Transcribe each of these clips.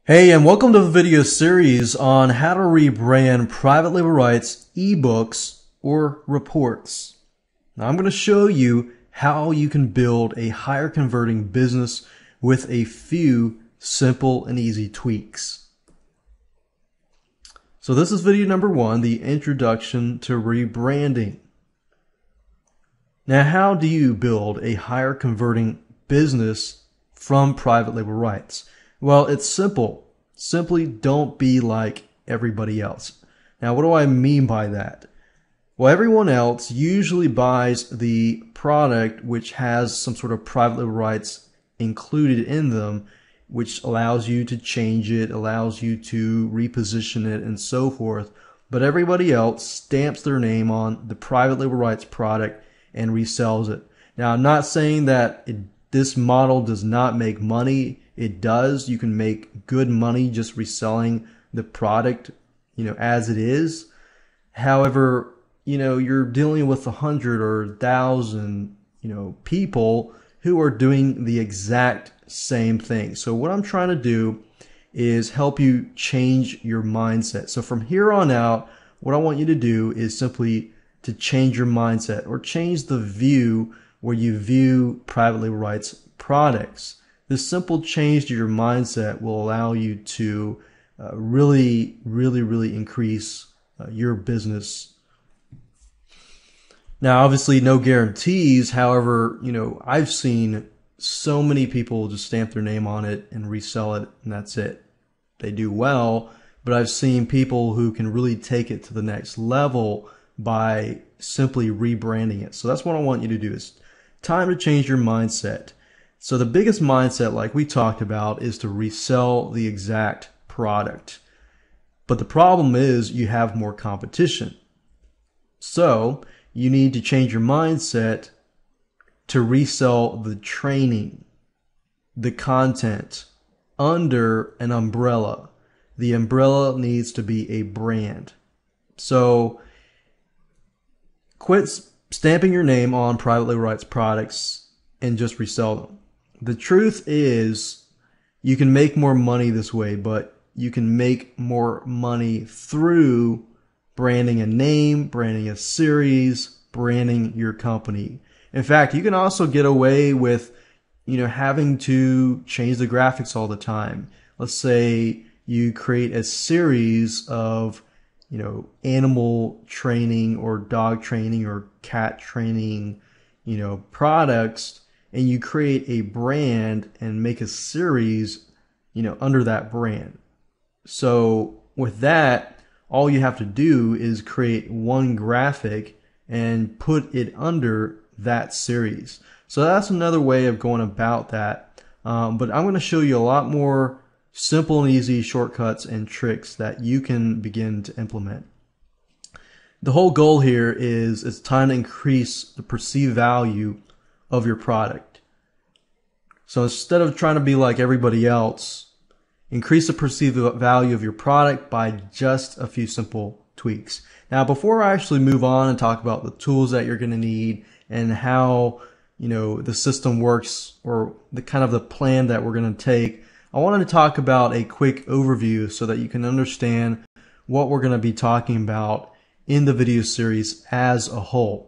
Hey, and welcome to the video series on how to rebrand private label rights, ebooks, or reports. Now, I'm going to show you how you can build a higher converting business with a few simple and easy tweaks. So this is video number 1, the introduction to rebranding. Now, how do you build a higher converting business from private label rights? Well, it's simple. Simply don't be like everybody else. Now, what do I mean by that? Well, everyone else usually buys the product which has some sort of private label rights included in them, which allows you to change it, allows you to reposition it, and so forth. But everybody else stamps their name on the private label rights product and resells it. Now, I'm not saying that this model does not make money. It does. You can make good money just reselling the product, as it is. However, you're dealing with 100 or 1,000, people who are doing the exact same thing. So what I'm trying to do is help you change your mindset. So from here on out, what I want you to do is simply to change your mindset or change the view where you view private label rights products. This simple change to your mindset will allow you to really increase your business. Now, obviously, no guarantees. However, I've seen so many people just stamp their name on it and resell it, and that's it. They do well, but I've seen people who can really take it to the next level by simply rebranding it. So that's what I want you to do. Is time to change your mindset. So the biggest mindset, like we talked about, is to resell the exact product. But the problem is you have more competition. So you need to change your mindset to resell the training, the content under an umbrella. The umbrella needs to be a brand. So quit stamping your name on private label rights products and just resell them. The truth is you can make more money this way, but you can make more money through branding a name, branding a series, branding your company. In fact, you can also get away with, having to change the graphics all the time. Let's say you create a series of animal training or dog training or cat training, products, and you create a brand and make a series, under that brand. So with that, all you have to do is create one graphic and put it under that series. So that's another way of going about that. But I'm going to show you a lot more simple and easy shortcuts and tricks that you can begin to implement. The whole goal here is it's time to increase the perceived value of your product. So instead of trying to be like everybody else, increase the perceived value of your product by just a few simple tweaks. Now, before I actually move on and talk about the tools that you're going to need and how the system works, or the kind of the plan that we're going to take, I wanted to talk about a quick overview so that you can understand what we're going to be talking about in the video series as a whole.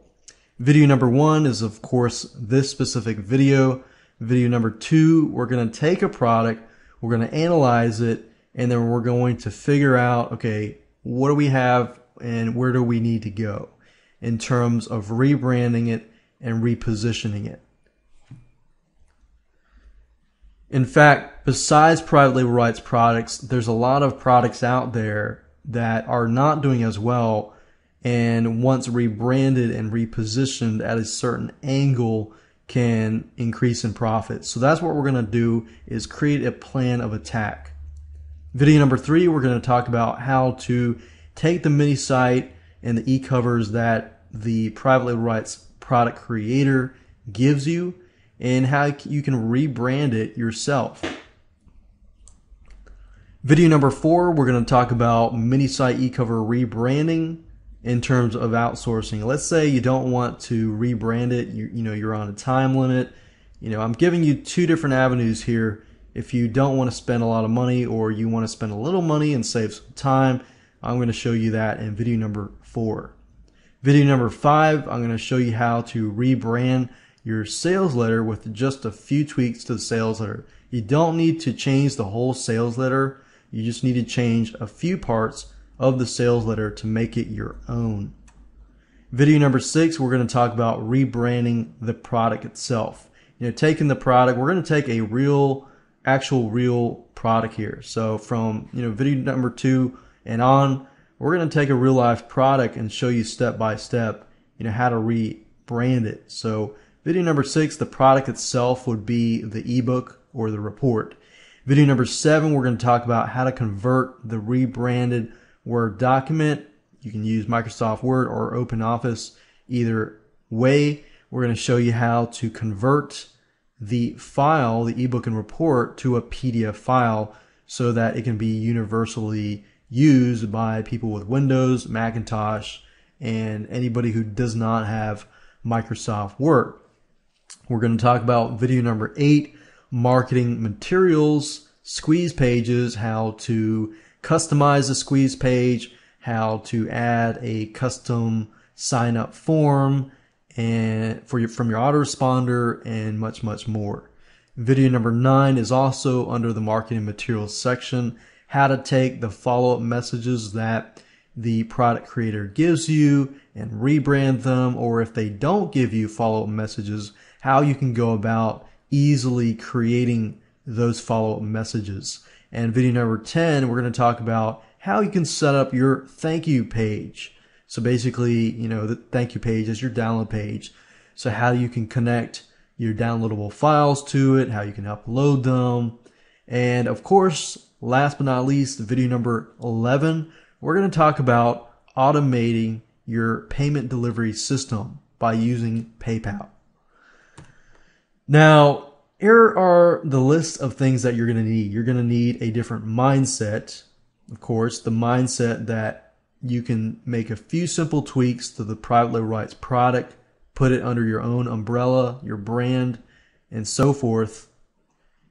Video number 1 is, of course, this specific video. Video number 2, we're going to take a product, we're going to analyze it, and then we're going to figure out, okay, what do we have and where do we need to go in terms of rebranding it and repositioning it. In fact, besides private label rights products, there's a lot of products out there that are not doing as well, and once rebranded and repositioned at a certain angle can increase in profit. So that's what we're going to do, is create a plan of attack. Video number 3, we're going to talk about how to take the mini site and the e-covers that the private label rights product creator gives you and how you can rebrand it yourself. Video number 4, we're going to talk about mini site e-cover rebranding in terms of outsourcing. Let's say you don't want to rebrand it, you're on a time limit. I'm giving you 2 different avenues here if you don't want to spend a lot of money or you want to spend a little money and save some time, I'm going to show you that in video number 4. Video number 5, I'm going to show you how to rebrand your sales letter with just a few tweaks to the sales letter. You don't need to change the whole sales letter. You just need to change a few parts of the sales letter to make it your own. Video number 6, we're going to talk about rebranding the product itself. Taking the product, we're going to take a actual real product here. So from video number 2 and on, we're going to take a real life product and show you step by step how to rebrand it. So video number 6, the product itself would be the ebook or the report. Video number 7, we're going to talk about how to convert the rebranded Word document. You can use Microsoft Word or OpenOffice. Either way, we're going to show you how to convert the file, the ebook and report, to a PDF file so that it can be universally used by people with Windows, Macintosh, and anybody who does not have Microsoft Word. We're going to talk about video number 8, marketing materials, squeeze pages, how to customize the squeeze page, how to add a custom sign up form and from your autoresponder, and much more. Video number 9 is also under the marketing materials section, how to take the follow-up messages that the product creator gives you and rebrand them, or if they don't give you follow-up messages, how you can go about easily creating those follow-up messages. And video number 10, we're going to talk about how you can set up your thank you page. So basically, the thank you page is your download page. So how you can connect your downloadable files to it, how you can upload them. And of course, last but not least, video number 11, we're going to talk about automating your payment delivery system by using PayPal. Now, here are the list of things that you're going to need. You're going to need a different mindset. Of course, the mindset that you can make a few simple tweaks to the Private Label Rights product, put it under your own umbrella, your brand, and so forth.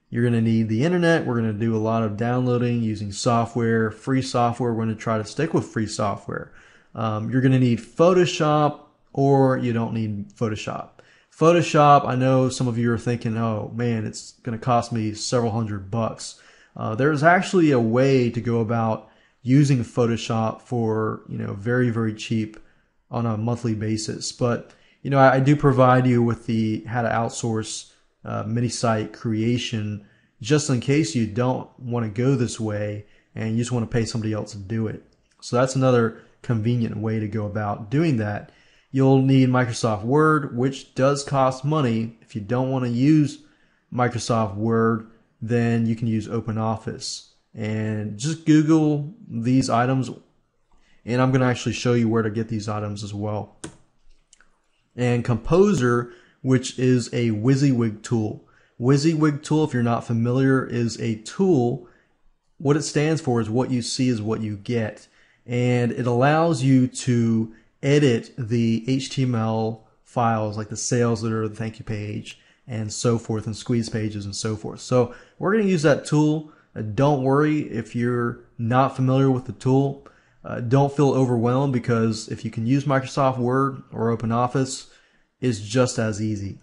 You're going to need the internet. We're going to do a lot of downloading using software, free software. We're going to try to stick with free software. You're going to need Photoshop, or you don't need Photoshop. Photoshop, I know some of you are thinking, oh man, it's going to cost me several $100. There's actually a way to go about using Photoshop for very cheap on a monthly basis. But I do provide you with the how to outsource mini site creation, just in case you don't want to go this way and you just want to pay somebody else to do it. So that's another convenient way to go about doing that. You'll need Microsoft Word, which does cost money. If you don't want to use Microsoft Word, then you can use OpenOffice. And just Google these items, and I'm going to actually show you where to get these items as well. And Composer, which is a WYSIWYG tool. WYSIWYG tool, if you're not familiar, is a tool. What it stands for is what you see is what you get. And it allows you to edit the HTML files like the sales letter, the thank you page, and so forth, and squeeze pages and so forth. So we're going to use that tool. Don't worry if you're not familiar with the tool. Don't feel overwhelmed, because if you can use Microsoft Word or OpenOffice, it's just as easy.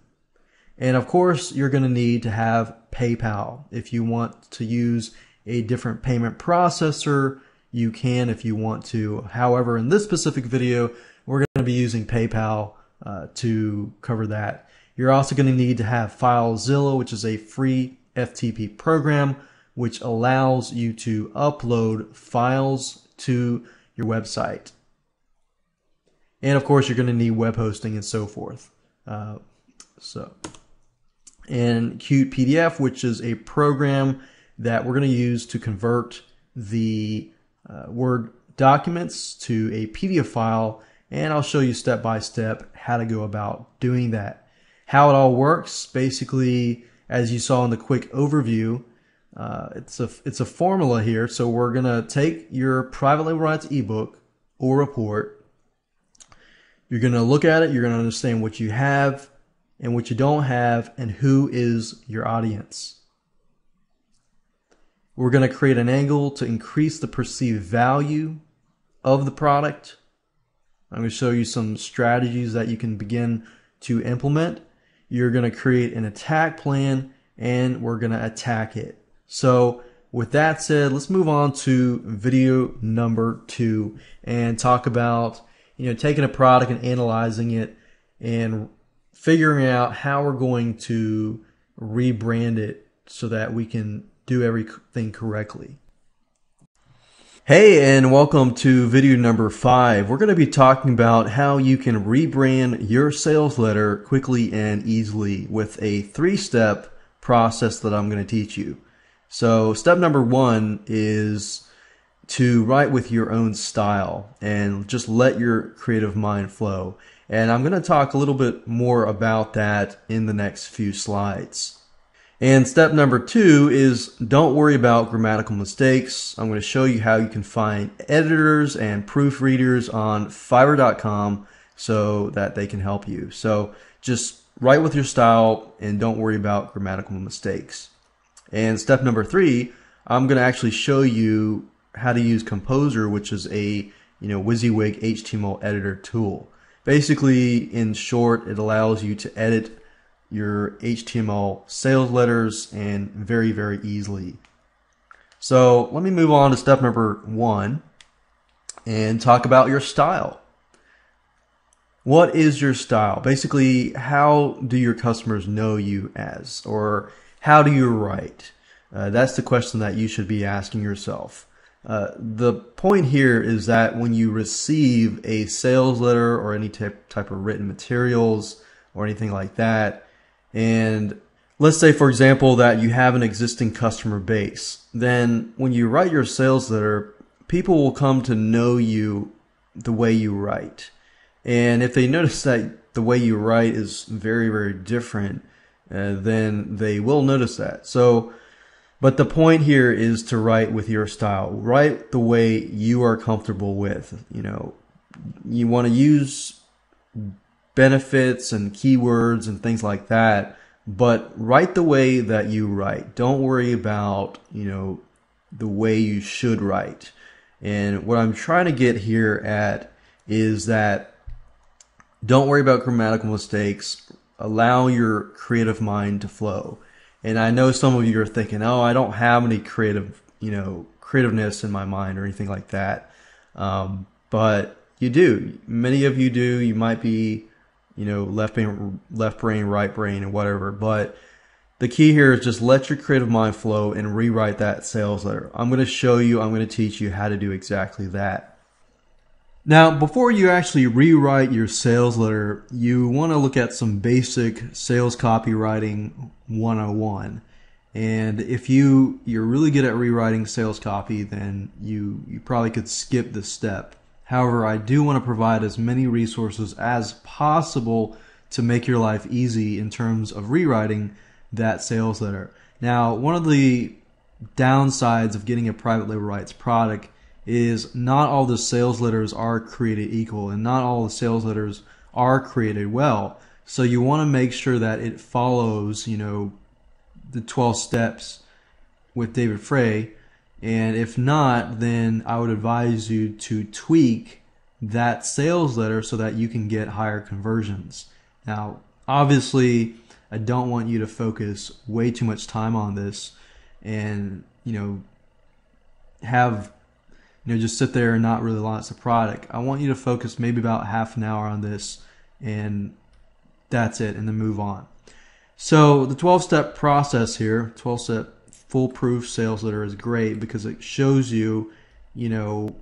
And of course, you're going to need to have PayPal. If you want to use a different payment processor, you can if you want to. However, in this specific video, we're going to be using PayPal to cover that. You're also going to need to have FileZilla, which is a free FTP program, which allows you to upload files to your website. And of course, you're going to need web hosting and so forth. And Qt PDF, which is a program that we're going to use to convert the Word documents to a PDF file. And I'll show you step by step how to go about doing that. How it all works, basically, as you saw in the quick overview, it's a formula here. So we're gonna take your private label rights ebook or report. You're gonna look at it. You're gonna understand what you have and what you don't have, and who is your audience. We're going to create an angle to increase the perceived value of the product. I'm going to show you some strategies that you can begin to implement. You're going to create an attack plan, and we're going to attack it. So with that said, let's move on to video number 2 and talk about, taking a product and analyzing it and figuring out how we're going to rebrand it so that we can do everything correctly. Hey, and welcome to video number 5. We're going to be talking about how you can rebrand your sales letter quickly and easily with a 3-step process that I'm going to teach you. So step number 1 is to write with your own style and just let your creative mind flow. And I'm going to talk a little bit more about that in the next few slides. And step number 2 is don't worry about grammatical mistakes. I'm going to show you how you can find editors and proofreaders on Fiverr.com so that they can help you. So just write with your style and don't worry about grammatical mistakes. And step number 3, I'm going to actually show you how to use Composer, which is a WYSIWYG HTML editor tool. Basically, in short, it allows you to edit your HTML sales letters and very, very easily. So let me move on to step number 1 and talk about your style. What is your style? Basically, how do your customers know you as, or how do you write? That's the question that you should be asking yourself. The point here is that when you receive a sales letter or any type of written materials or anything like that, and let's say, for example, that you have an existing customer base, then when you write your sales letter, people will come to know you the way you write. And if they notice that the way you write is very, very different, then they will notice that. But the point here is to write with your style. Write the way you are comfortable with. You want to use benefits and keywords and things like that, but write the way that you write. Don't worry about, the way you should write. And what I'm trying to get here at is that don't worry about grammatical mistakes. Allow your creative mind to flow. And I know some of you are thinking, oh, I don't have any creativeness in my mind or anything like that. But you do. Many of you do. You might be, left brain, right brain, and whatever. But the key here is just let your creative mind flow and rewrite that sales letter. I'm going to teach you how to do exactly that. Now, before you actually rewrite your sales letter, you want to look at some basic sales copywriting 101. And if you're really good at rewriting sales copy, then you probably could skip this step. However, I do want to provide as many resources as possible to make your life easy in terms of rewriting that sales letter. Now, one of the downsides of getting a private label rights product is not all the sales letters are created equal, and not all the sales letters are created well. So you want to make sure that it follows, the 12 steps with David Frey. And if not, then I would advise you to tweak that sales letter so that you can get higher conversions. Now, obviously, I don't want you to focus way too much time on this and, just sit there and not really launch the product. I want you to focus maybe about half an hour on this, and that's it, and then move on. So the 12-step process here, 12-step foolproof sales letter is great because it shows you,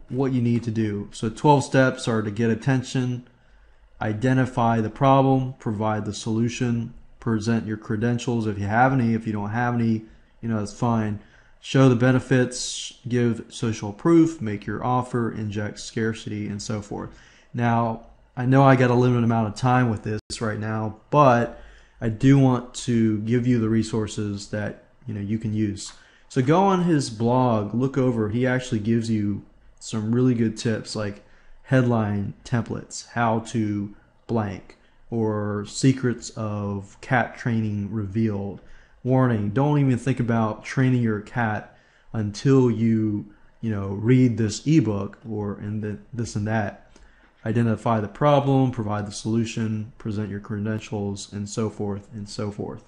what you need to do. So 12 steps are to get attention, identify the problem, provide the solution, present your credentials if you have any. If you don't have any, that's fine. Show the benefits, give social proof, make your offer, inject scarcity, and so forth. Now, I know I got a limited amount of time with this right now, but I do want to give you the resources that you can use. So go on his blog, look over. He actually gives you some really good tips like headline templates, how to blank, or secrets of cat training revealed. Warning, don't even think about training your cat until you read this ebook or this and that. Identify the problem, provide the solution, present your credentials, and so forth and so forth.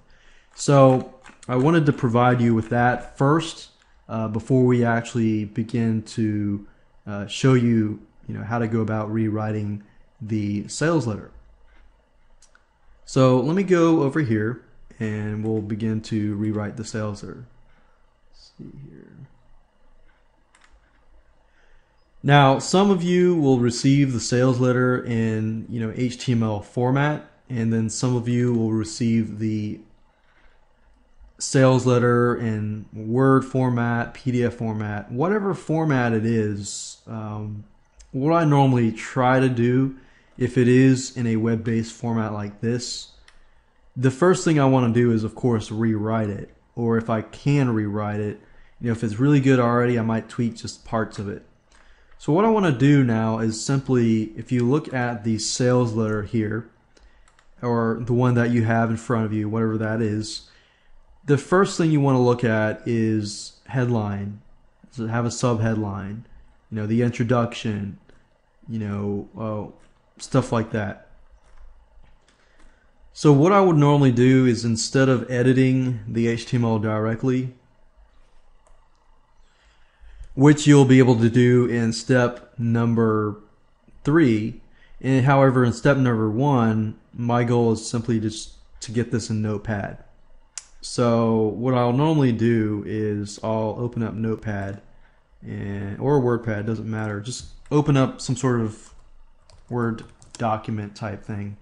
So I wanted to provide you with that first before we actually begin to show you, how to go about rewriting the sales letter. So let me go over here and we'll begin to rewrite the sales letter. Let's see here. Now, some of you will receive the sales letter in HTML format, and then some of you will receive the sales letter in Word format, PDF format, whatever format it is. What I normally try to do, if it is in a web-based format like this, the first thing I want to do is, of course, rewrite it. Or if I can rewrite it, if it's really good already, I might tweak just parts of it. So what I want to do now is simply, if you look at the sales letter here, or the one that you have in front of you, whatever that is, the first thing you want to look at is headline. So have a subheadline, the introduction, stuff like that. So what I would normally do is, instead of editing the HTML directly, which you'll be able to do in step number 3, and however in step number 1, my goal is simply just to get this in Notepad. So what I'll normally do is I'll open up Notepad or WordPad, doesn't matter. Just open up some sort of Word document type thing.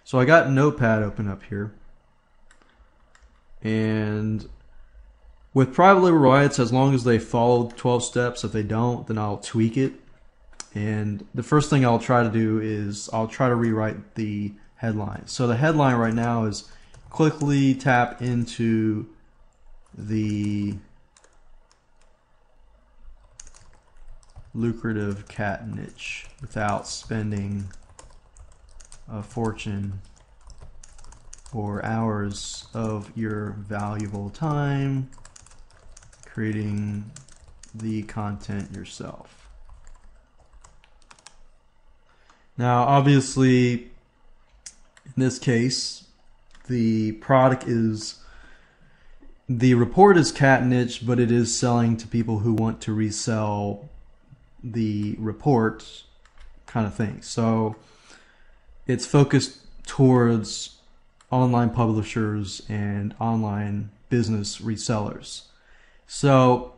So I got Notepad open up here, and with private label rights, as long as they follow 12 steps, if they don't, then I'll tweak it. And the first thing I'll try to do is I'll try to rewrite the headline. So the headline right now is quickly tap into the lucrative cat niche without spending a fortune or hours of your valuable time creating the content yourself. Now, obviously, in this case, the report is cat niche, but it is selling to people who want to resell the report kind of thing. So it's focused towards online publishers and online business resellers. So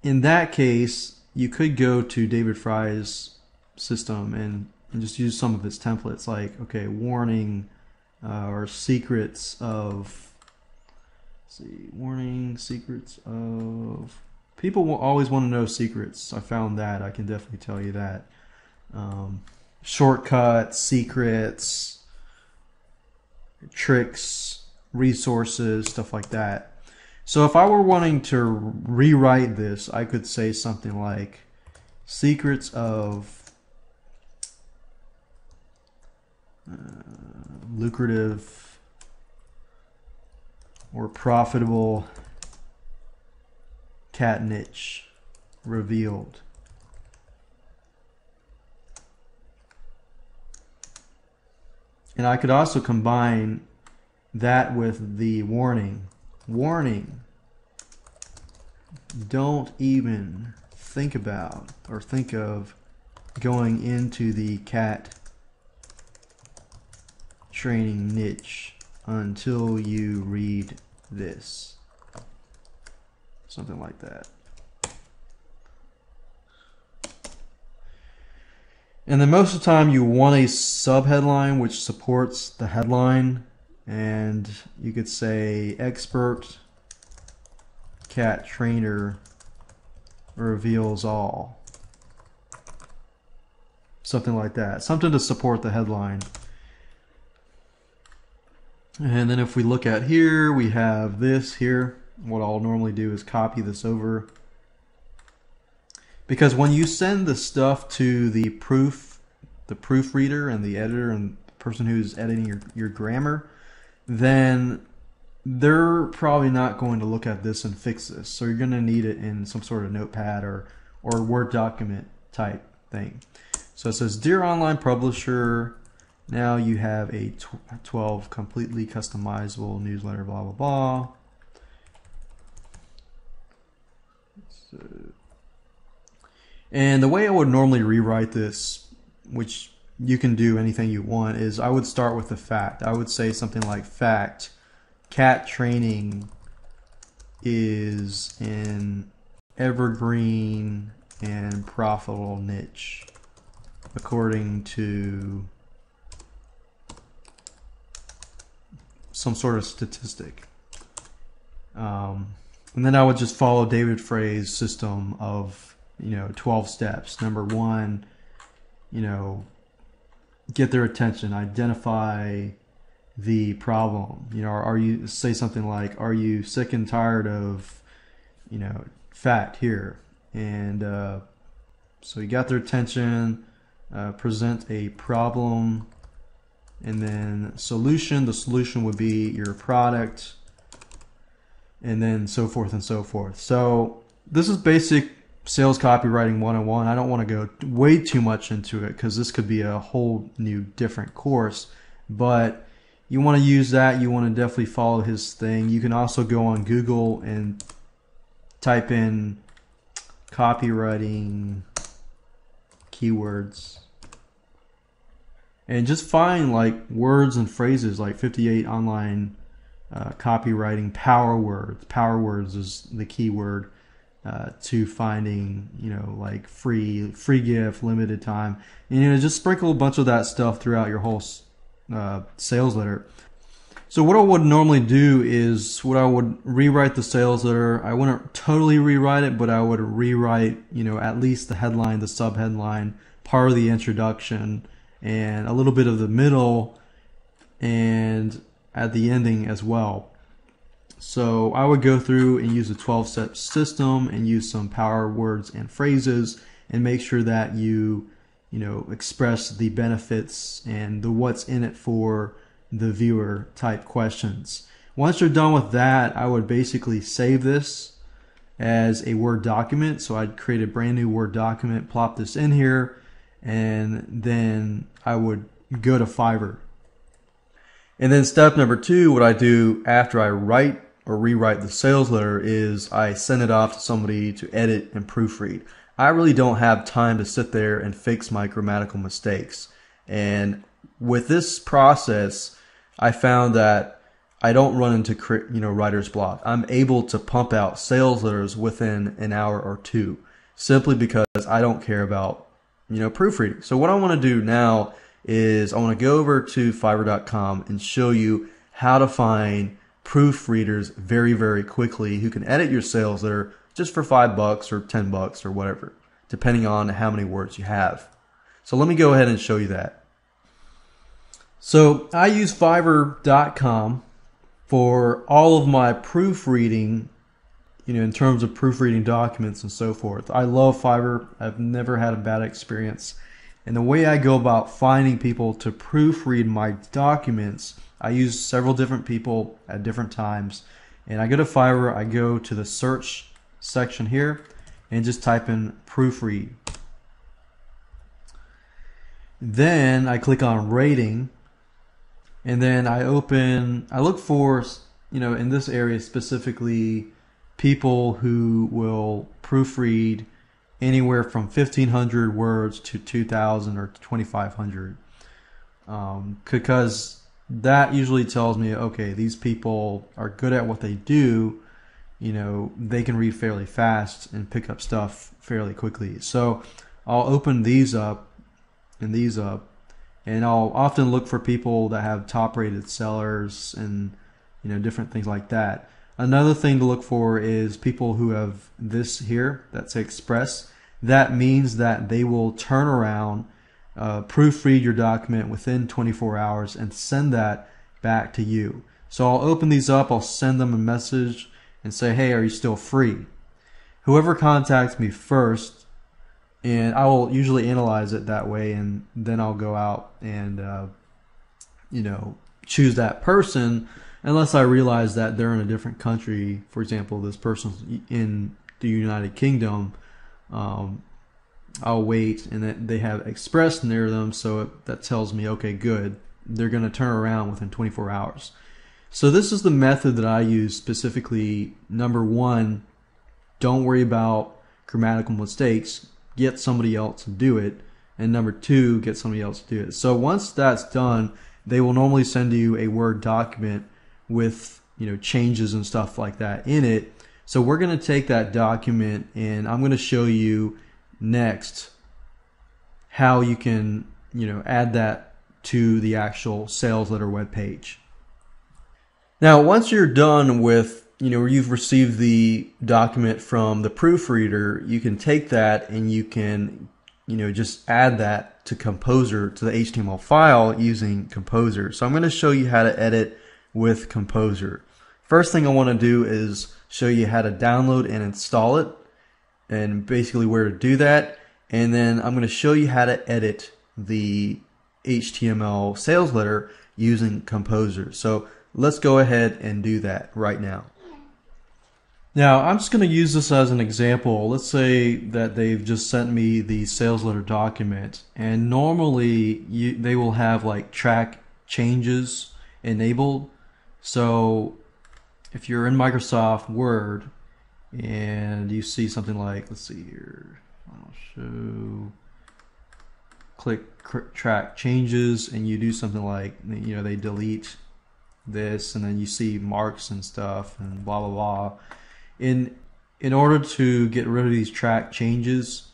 in that case, you could go to David Fry's system and just use some of his templates, like, okay, warning or secrets of, secrets of, people will always want to know secrets. I found that. I can definitely tell you that. Shortcuts, secrets, tricks, resources, stuff like that. So if I were wanting to rewrite this, I could say something like secrets of lucrative or profitable cat niche revealed. And I could also combine that with the warning. Warning, don't even think about or think of going into the cat training niche until you read this. Something like that. And then most of the time you want a subheadline which supports the headline. And you could say expert cat trainer reveals all. Something like that. Something to support the headline. And then if we look at here, we have this here. What I'll normally do is copy this over. Because when you send the stuff to the proofreader and the editor and the person who's editing your grammar, then they're probably not going to look at this and fix this. So you're going to need it in some sort of notepad or Word document type thing. So it says, Dear Online Publisher, now you have a 12 completely customizable newsletter, blah, blah, blah. So, and the way I would normally rewrite this, which you can do anything you want, is I would start with the fact. I would say something like, fact, cat training is an evergreen and profitable niche according to some sort of statistic. And then I would just follow David Frey's system of 12 steps. Number 1, get their attention, identify the problem. Are you, say something like, are you sick and tired of fact here? And so you got their attention, present a problem, and then solution. The solution would be your product, and then so forth and so forth. So this is basic sales copywriting 101. I don't want to go way too much into it because this could be a whole new different course, but you want to use that. You want to definitely follow his thing. You can also go on Google and type in copywriting keywords and just find like words and phrases, like 58 online copywriting power words. Power words is the keyword to finding like free gift, limited time, and just sprinkle a bunch of that stuff throughout your whole sales letter. So what I would normally do is I would rewrite the sales letter. I wouldn't totally rewrite it, but I would rewrite at least the headline, the subheadline, part of the introduction, and a little bit of the middle, and at the ending as well. So I would go through and use a 12-step system and use some power words and phrases and make sure that you express the benefits and the what's in it for the viewer type questions. Once you're done with that, I would basically save this as a Word document. So I'd create a brand new Word document, plop this in here, and then I would go to Fiverr. And then step number 2, what I do after I write or rewrite the sales letter is I send it off to somebody to edit and proofread. I really don't have time to sit there and fix my grammatical mistakes. And with this process, I found that I don't run into writer's block. I'm able to pump out sales letters within an hour or 2, simply because I don't care about proofreading. So what I want to do now is I want to go over to Fiverr.com and show you how to find proofreaders very, very quickly who can edit your sales letter just for $5 or $10 or whatever, depending on how many words you have. So let me go ahead and show you that. So I use Fiverr.com for all of my proofreading, in terms of proofreading documents and so forth. I love Fiverr. I've never had a bad experience. And the way I go about finding people to proofread my documents, I use several different people at different times. And I go to Fiverr, I go to the search section here, and just type in proofread. Then I click on rating, and then I look for, in this area specifically, people who will proofread anywhere from 1,500 words to 2,000 or 2,500, because that usually tells me, okay, these people are good at what they do. They can read fairly fast and pick up stuff fairly quickly. So I'll open these up and these up, and I'll often look for people that have top-rated sellers and different things like that. Another thing to look for is people who have this here, that's Express. That means that they will turn around, proofread your document within 24 hours and send that back to you. So I'll open these up, I'll send them a message and say, hey, are you still free? Whoever contacts me first, and I will usually analyze it that way, and then I'll go out and choose that person. unless I realize that they're in a different country. For example, this person's in the United Kingdom. I'll wait, and that they have express near them, so that tells me, okay, good, they're going to turn around within 24 hours. So this is the method that I use specifically. Number one, don't worry about grammatical mistakes. Get somebody else to do it. And number two, get somebody else to do it. So once that's done, they will normally send you a Word document with, changes and stuff like that in it. So we're going to take that document, and I'm going to show you next how you can, add that to the actual sales letter web page. Now, once you're done with, you've received the document from the proofreader, you can take that and you can, just add that to Composer, to the HTML file using Composer. So I'm going to show you how to edit with Composer. First thing I want to do is show you how to download and install it, and basically where to do that. And then I'm going to show you how to edit the HTML sales letter using Composer. So let's go ahead and do that right now. Now, I'm just going to use this as an example. Let's say that they've just sent me the sales letter document, and normally they will have like track changes enabled. So if you're in Microsoft Word and you see something like, let's see here, I'll show, click track changes, and you do something like, they delete this, and then you see marks and stuff and blah blah blah. In order to get rid of these track changes,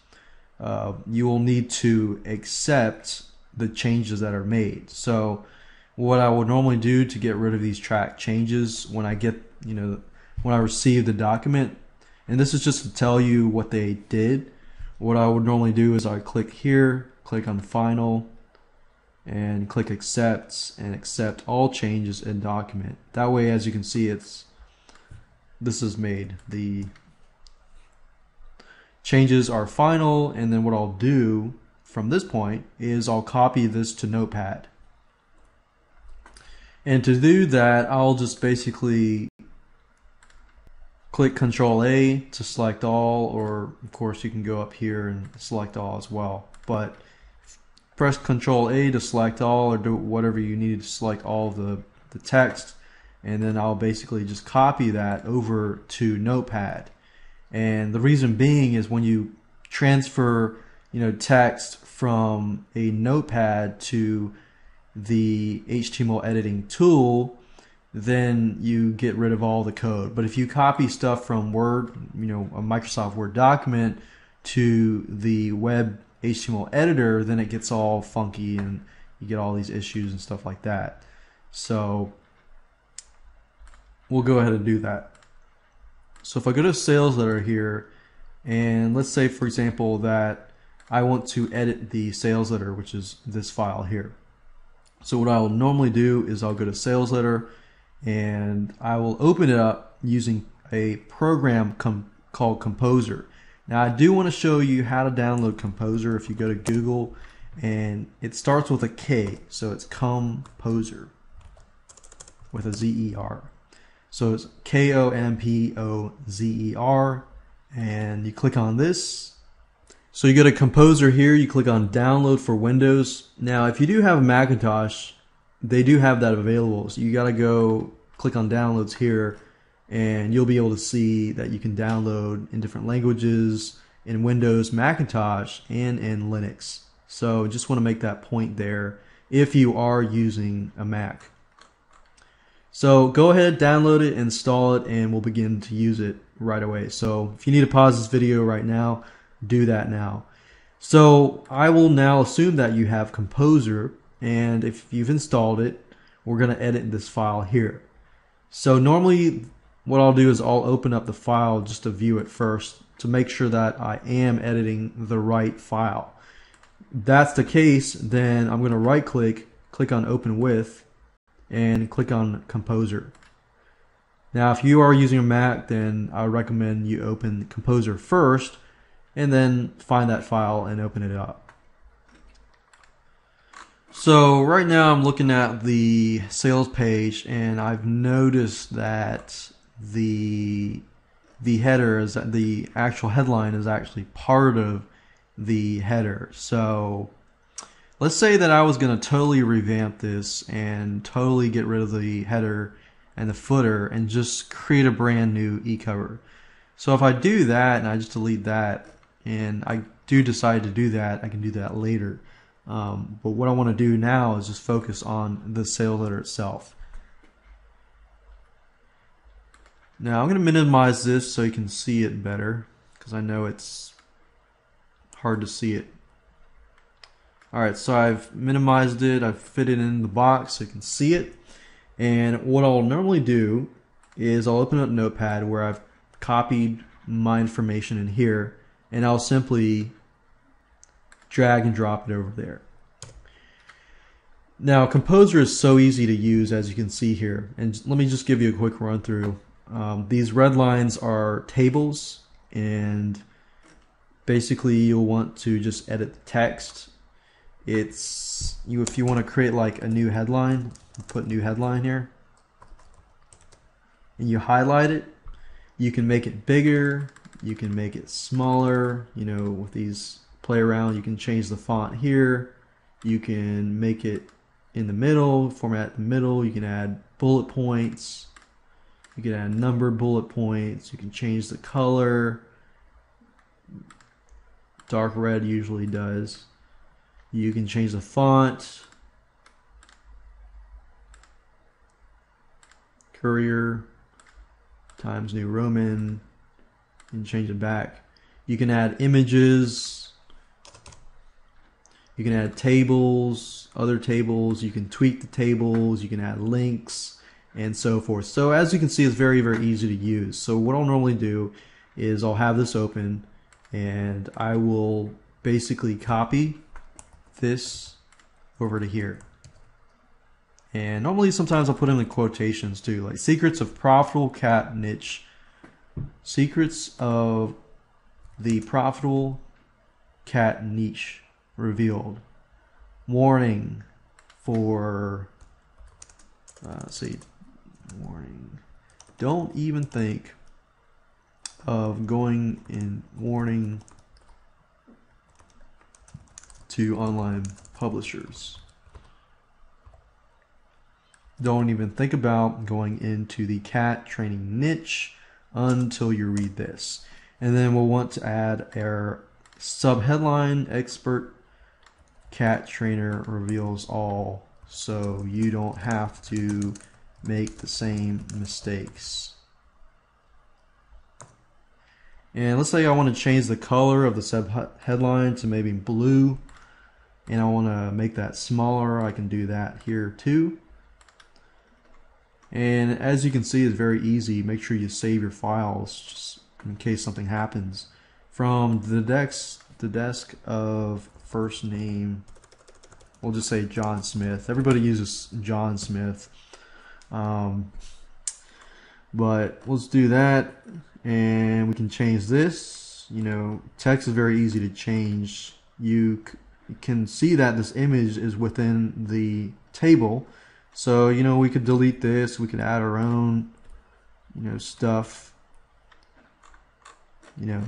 you will need to accept the changes that are made. So what I would normally do to get rid of these track changes when I get, when I receive the document, and this is just to tell you what they did, what I would normally do is I click here, click on final, and click accept, and accept all changes in document. That way, as you can see, this is made. The changes are final, and then what I'll do from this point is I'll copy this to Notepad. And to do that, I'll just basically click Control A to select all, or of course you can go up here and select all as well. But press Control A to select all, or do whatever you need to select all the text, and then I'll basically just copy that over to Notepad. And the reason being is when you transfer text from a Notepad to the HTML editing tool, then you get rid of all the code. But if you copy stuff from Word, a Microsoft Word document, to the web HTML editor, then it gets all funky and you get all these issues and stuff like that. So we'll go ahead and do that. So if I go to sales letter here, and let's say, for example, that I want to edit the sales letter, which is this file here. So what I will normally do is I'll go to sales letter, and I will open it up using a program called Composer. Now, I do want to show you how to download Composer. If you go to Google, and it starts with a K, so it's Composer with a Z-E-R. So it's K-O-M-P-O-Z-E-R, and you click on this. So you go to Composer here, you click on Download for Windows. Now, if you do have a Macintosh, they do have that available. So you got to go click on Downloads here, and you'll be able to see that you can download in different languages in Windows, Macintosh, and in Linux. So just want to make that point there if you are using a Mac. So go ahead, download it, install it, and we'll begin to use it right away. So if you need to pause this video right now, do that now. So I will now assume that you have Composer, and if you've installed it, we're going to edit this file here. So normally what I'll do is I'll open up the file just to view it first to make sure that I am editing the right file. If that's the case, then I'm going to right click, click on Open With, and click on Composer. Now if you are using a Mac, then I recommend you open Composer first and then find that file and open it up. So right now I'm looking at the sales page, and I've noticed that the header is the actual headline is actually part of the header. So let's say that I was going to totally revamp this and totally get rid of the header and the footer and just create a brand new e-cover. So if I do that and I just delete that, and I do decide to do that, I can do that later. But what I want to do now is just focus on the sales letter itself. Now I'm going to minimize this so you can see it better, because I know it's hard to see it. Alright, so I've minimized it, I've fit it in the box so you can see it. And what I'll normally do is I'll open up Notepad where I've copied my information in here, and I'll simply drag and drop it over there. Now Composer is so easy to use, as you can see here, and let me just give you a quick run through. These red lines are tables, and basically you'll want to just edit the text. If you want to create like a new headline, put new headline here, and you highlight it. You can make it bigger, you can make it smaller, with these play around. You can change the font here, you can make it in the middle, format the middle, you can add bullet points, you can add numbered bullet points, you can change the color. Dark red usually does. You can change the font, Courier, Times New Roman, and change it back. You can add images, you can add tables, other tables, you can tweak the tables, you can add links, and so forth. So as you can see, it's very, very easy to use. So what I'll normally do is I'll have this open, and I will basically copy this over to here. And normally sometimes I'll put in the quotations too, like secrets of profitable cat niche, secrets of the profitable cat niche revealed, warning for warning, don't even think of going in, warning to online publishers. Don't even think about going into the cat training niche until you read this. And then we'll want to add our subheadline, expert cat trainer reveals all, so you don't have to make the same mistakes. And let's say I want to change the color of the subheadline to maybe blue, and I want to make that smaller. I can do that here too. And as you can see, it's very easy. Make sure you save your files just in case something happens. From the desk of first name, we'll just say John Smith. Everybody uses John Smith. But let's do that, and we can change this. Text is very easy to change. You can see that this image is within the table. So, we could delete this, we could add our own, stuff.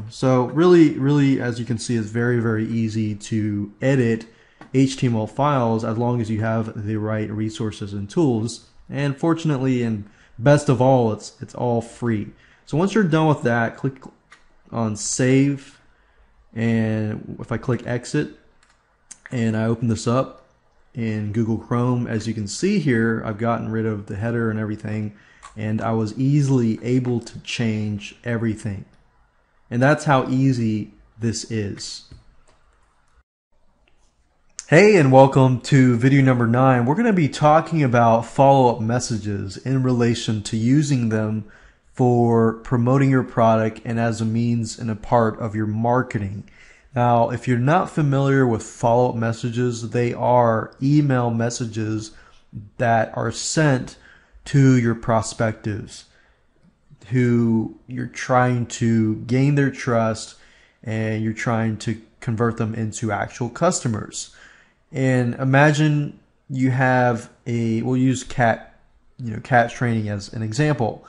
So really, as you can see, it's very, very easy to edit HTML files as long as you have the right resources and tools. And fortunately, and best of all, it's all free. So once you're done with that, click on Save, and if I click Exit, and I open this up in Google Chrome, as you can see here, I've gotten rid of the header and everything, and I was easily able to change everything. And that's how easy this is. Hey, and welcome to video number 9. We're going to be talking about follow-up messages in relation to using them for promoting your product and as a means and a part of your marketing. Now, if you're not familiar with follow-up messages, they are email messages that are sent to your prospectives who you're trying to gain their trust, and you're trying to convert them into actual customers. And imagine you have we'll use cat training as an example.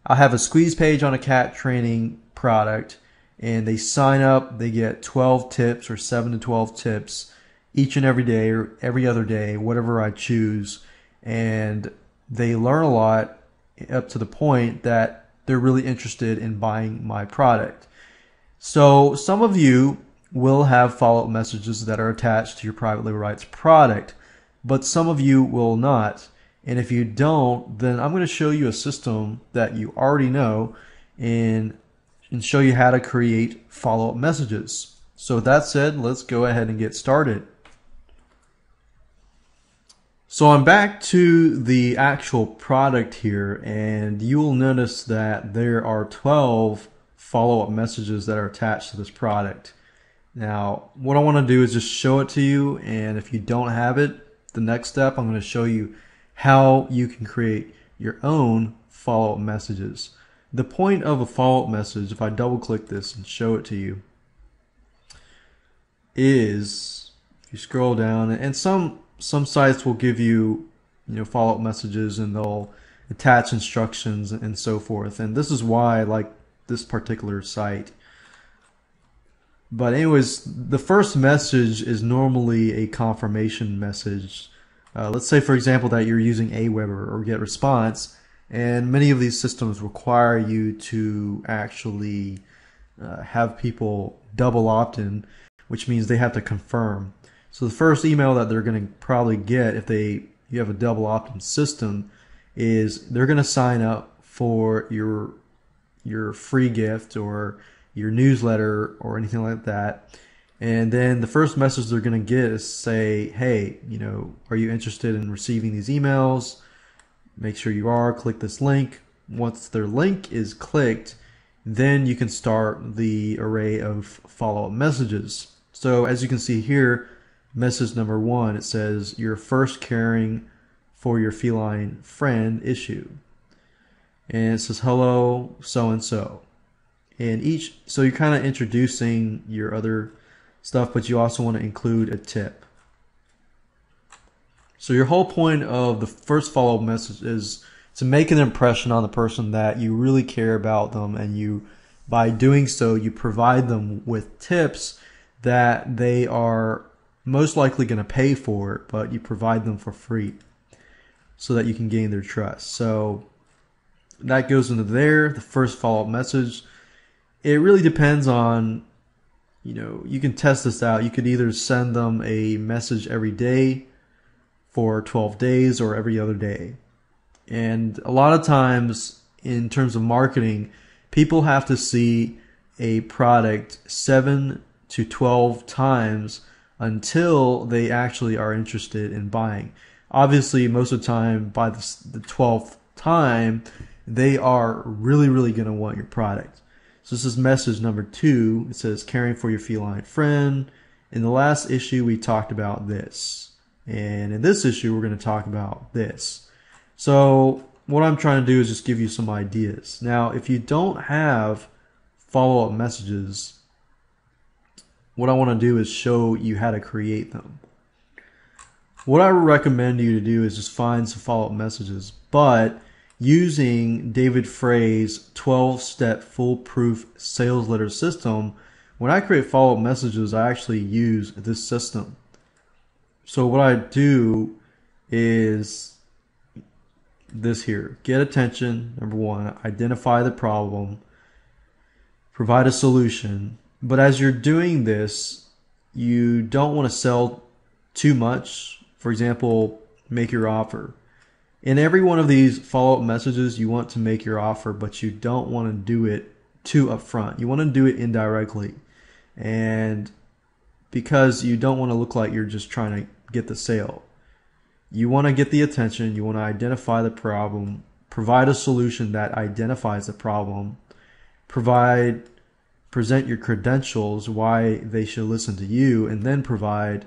I'll have a squeeze page on a cat training product, and they sign up, they get 12 tips or 7 to 12 tips each and every day or every other day, whatever I choose. And they learn a lot up to the point that they're really interested in buying my product. So some of you will have follow-up messages that are attached to your private label rights product, but some of you will not. And if you don't, then I'm going to show you a system that you already know and show you how to create follow-up messages. So with that said, let's go ahead and get started. So I'm back to the actual product here, and you will notice that there are 12 follow-up messages that are attached to this product. Now, what I want to do is just show it to you, and if you don't have it, the next step, I'm going to show you how you can create your own follow-up messages. The point of a follow-up message, if I double-click this and show it to you, is if you scroll down, and some sites will give you, follow-up messages, and they'll attach instructions and so forth. And this is why I like this particular site. But anyways, the first message is normally a confirmation message. Let's say, for example, that you're using Aweber or GetResponse, and many of these systems require you to actually have people double opt-in, which means they have to confirm. So the first email that they're going to probably get if you have a double opt-in system is they're going to sign up for your free gift or your newsletter or anything like that. And then the first message they're going to get is say, hey, are you interested in receiving these emails? Make sure you are. Click this link. Once their link is clicked, then you can start the array of follow-up messages. So as you can see here, message number 1, it says, you're first caring for your feline friend issue. And it says, hello, so-and-so. And so you're kind of introducing your other stuff, but you also want to include a tip. So your whole point of the first follow-up message is to make an impression on the person that you really care about them, and by doing so, you provide them with tips that they are most likely going to pay for, but you provide them for free so that you can gain their trust. So that goes into there, the first follow-up message. It really depends on, you can test this out. You could either send them a message every day for 12 days or every other day. And a lot of times in terms of marketing, people have to see a product 7 to 12 times until they actually are interested in buying. Obviously, most of the time, by the 12th time, they are really, really going to want your product. So this is message number 2. It says, caring for your feline friend. In the last issue, we talked about this. And in this issue, we're going to talk about this. So what I'm trying to do is just give you some ideas. Now, if you don't have follow-up messages, what I want to do is show you how to create them. What I recommend you to do is just find some follow-up messages, but using David Frey's 12-step foolproof sales letter system, when I create follow-up messages, I actually use this system. So what I do is this here. Get attention, number 1. Identify the problem. Provide a solution. But as you're doing this, you don't want to sell too much. For example, make your offer. In every one of these follow-up messages, you want to make your offer, but you don't want to do it too upfront. You want to do it indirectly. And because you don't want to look like you're just trying to get the sale. You want to get the attention. You want to identify the problem. Provide a solution that identifies the problem. Present your credentials, why they should listen to you, and then provide,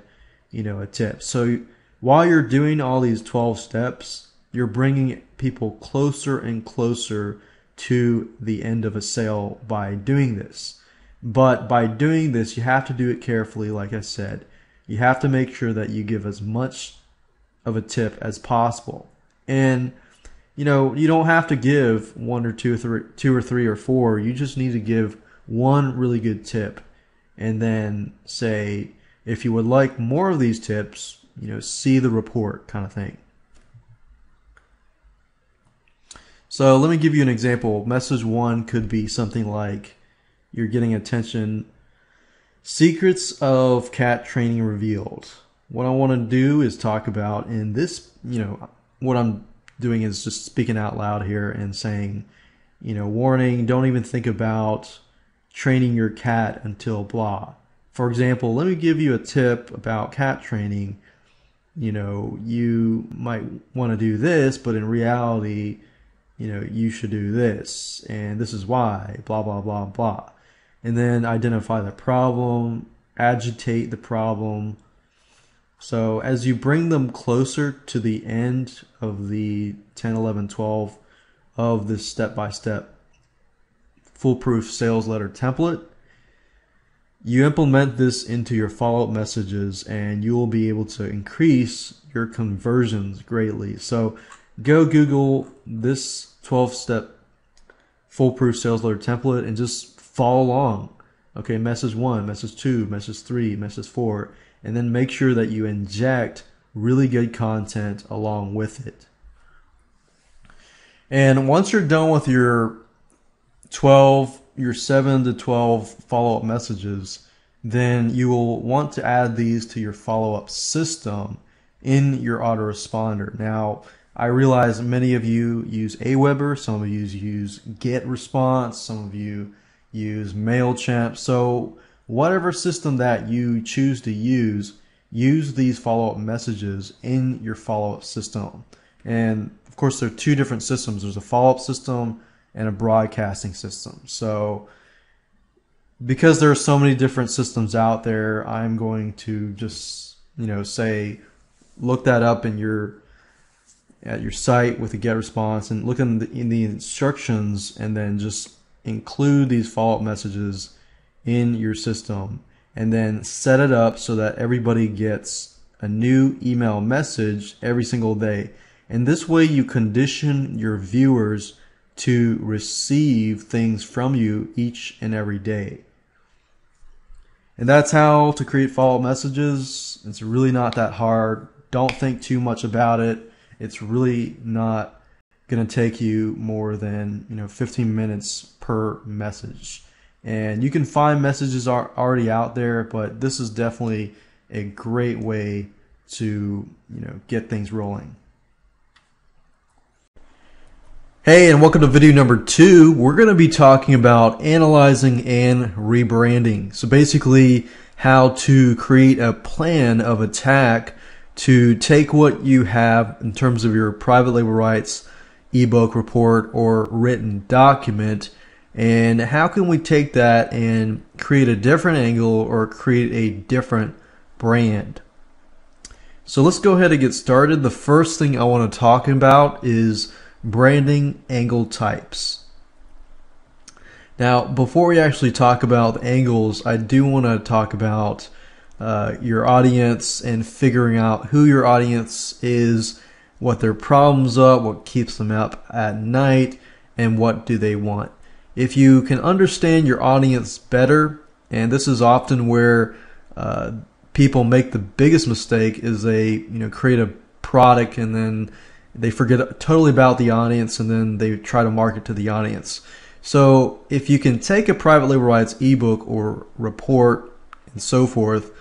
a tip. So while you're doing all these 12 steps, you're bringing people closer and closer to the end of a sale by doing this. But by doing this, you have to do it carefully, like I said. You have to make sure that you give as much of a tip as possible. And you don't have to give one or two or three or four. You just need to give one really good tip, and then say, if you would like more of these tips, see the report kind of thing. So let me give you an example. Message 1 could be something like, you're getting attention, secrets of cat training revealed. What I want to do is talk about in this, what I'm doing is just speaking out loud here and saying, warning, don't even think about training your cat until blah. For example, let me give you a tip about cat training. You might want to do this, but in reality, you should do this, and this is why, blah, blah, blah, blah. And then identify the problem, agitate the problem. So as you bring them closer to the end of the 10, 11, 12 of this step-by-step foolproof sales letter template, you implement this into your follow-up messages, and you will be able to increase your conversions greatly. So go Google this 12-step foolproof sales letter template and just follow along. Okay, message 1, message 2, message 3, message 4, and then make sure that you inject really good content along with it. And once you're done with your 7 to 12 follow-up messages, then you will want to add these to your follow-up system in your autoresponder. Now, I realize many of you use Aweber, some of you use GetResponse, some of you use MailChimp. So whatever system that you choose to use these follow-up messages in your follow-up system. And of course, there are two different systems. There's a follow-up system and a broadcasting system. So because there are so many different systems out there, I'm going to just, say, look that up at your site with a GetResponse and look in the instructions, and then just include these follow-up messages in your system, and then set it up so that everybody gets a new email message every single day. And this way you condition your viewers to receive things from you each and every day. And that's how to create follow-up messages. It's really not that hard. Don't think too much about it. It's really not going to take you more than 15 minutes per message. And you can find messages already out there, but this is definitely a great way to get things rolling. Hey, and welcome to video number 2. We're going to be talking about analyzing and rebranding. So basically, how to create a plan of attack to take what you have in terms of your private label rights ebook, report, or written document, and how can we take that and create a different angle or create a different brand. So let's go ahead and get started. The first thing I want to talk about is branding angle types. Now, before we actually talk about the angles, I do want to talk about your audience and figuring out who your audience is, what their problems are, what keeps them up at night, and what do they want. If you can understand your audience better, and this is often where people make the biggest mistake, is they create a product and then they forget totally about the audience, and then they try to market to the audience. So if you can take a private label rights ebook or report and so forth,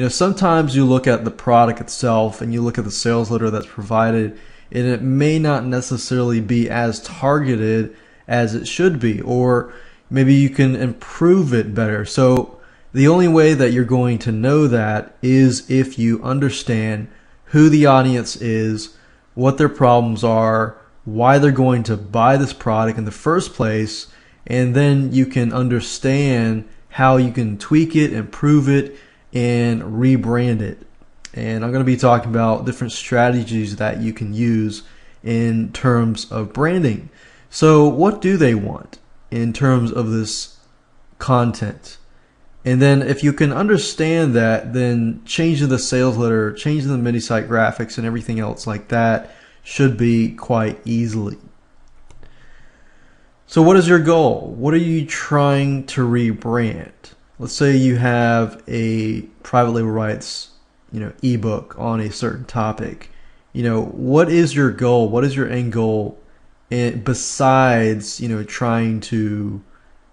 sometimes you look at the product itself and you look at the sales letter that's provided, and it may not necessarily be as targeted as it should be, or maybe you can improve it better. So the only way that you're going to know that is if you understand who the audience is, what their problems are, why they're going to buy this product in the first place, and then you can understand how you can tweak it, improve it, and rebrand it. And I'm going to be talking about different strategies that you can use in terms of branding. So what do they want in terms of this content? And then if you can understand that, then changing the sales letter, changing the mini site graphics and everything else like that should be quite easily. So what is your goal? What are you trying to rebrand? Let's say you have a private label rights, ebook on a certain topic. What is your goal? What is your end goal? And besides, trying to,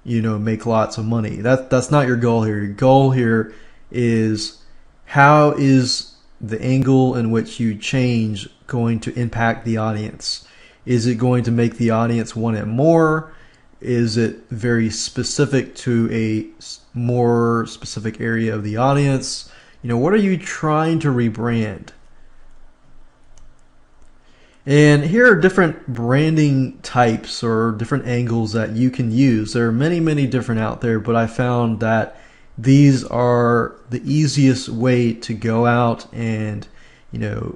make lots of money. That's not your goal here. Your goal here is, how is the angle in which you change going to impact the audience? Is it going to make the audience want it more? Is it very specific to a more specific area of the audience? What are you trying to rebrand? And here are different branding types or different angles that you can use. There are many, many different out there, but I found that these are the easiest way to go out and,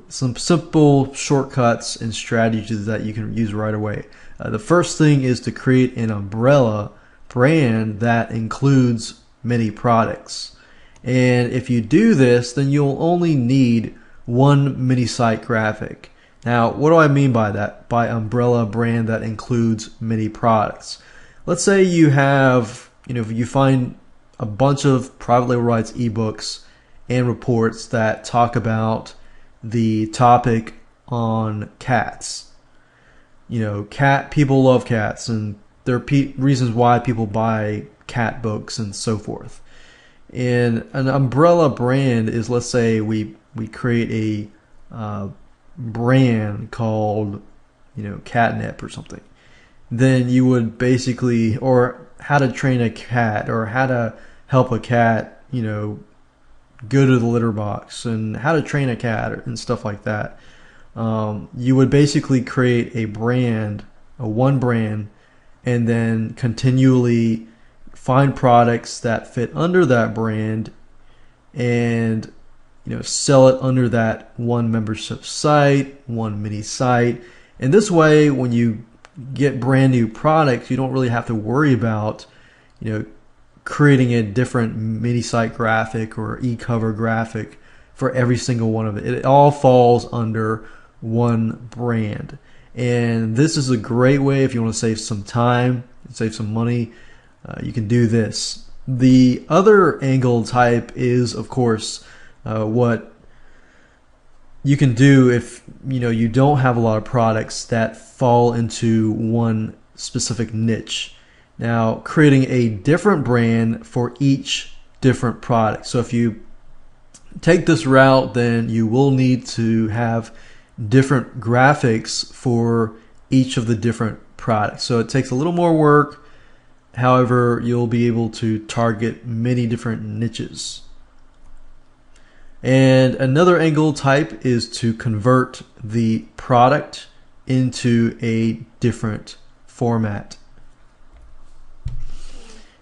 some simple shortcuts and strategies that you can use right away. The first thing is to create an umbrella brand that includes many products. And if you do this, then you'll only need one mini site graphic. Now, what do I mean by that? By umbrella brand that includes many products. Let's say you have, you find a bunch of private label rights ebooks and reports that talk about the topic on cats. People love cats, and there are reasons why people buy cat books and so forth. And an umbrella brand is, let's say we create a brand called, catnip or something. Then you would basically, or how to train a cat, or how to help a cat, go to the litter box, and how to train a cat and stuff like that. You would basically create a brand, one brand, and then continually find products that fit under that brand and sell it under that one membership site, one mini site. And this way, when you get brand new products, you don't really have to worry about, creating a different mini site graphic or e-cover graphic for every single one of it. It all falls under one brand. And this is a great way if you want to save some time, save some money. You can do this. The other angle type is, of course, what you can do if you don't have a lot of products that fall into one specific niche. Now, creating a different brand for each different product. So if you take this route, then you will need to have different graphics for each of the different products. So it takes a little more work. However, you'll be able to target many different niches. And another angle type is to convert the product into a different format.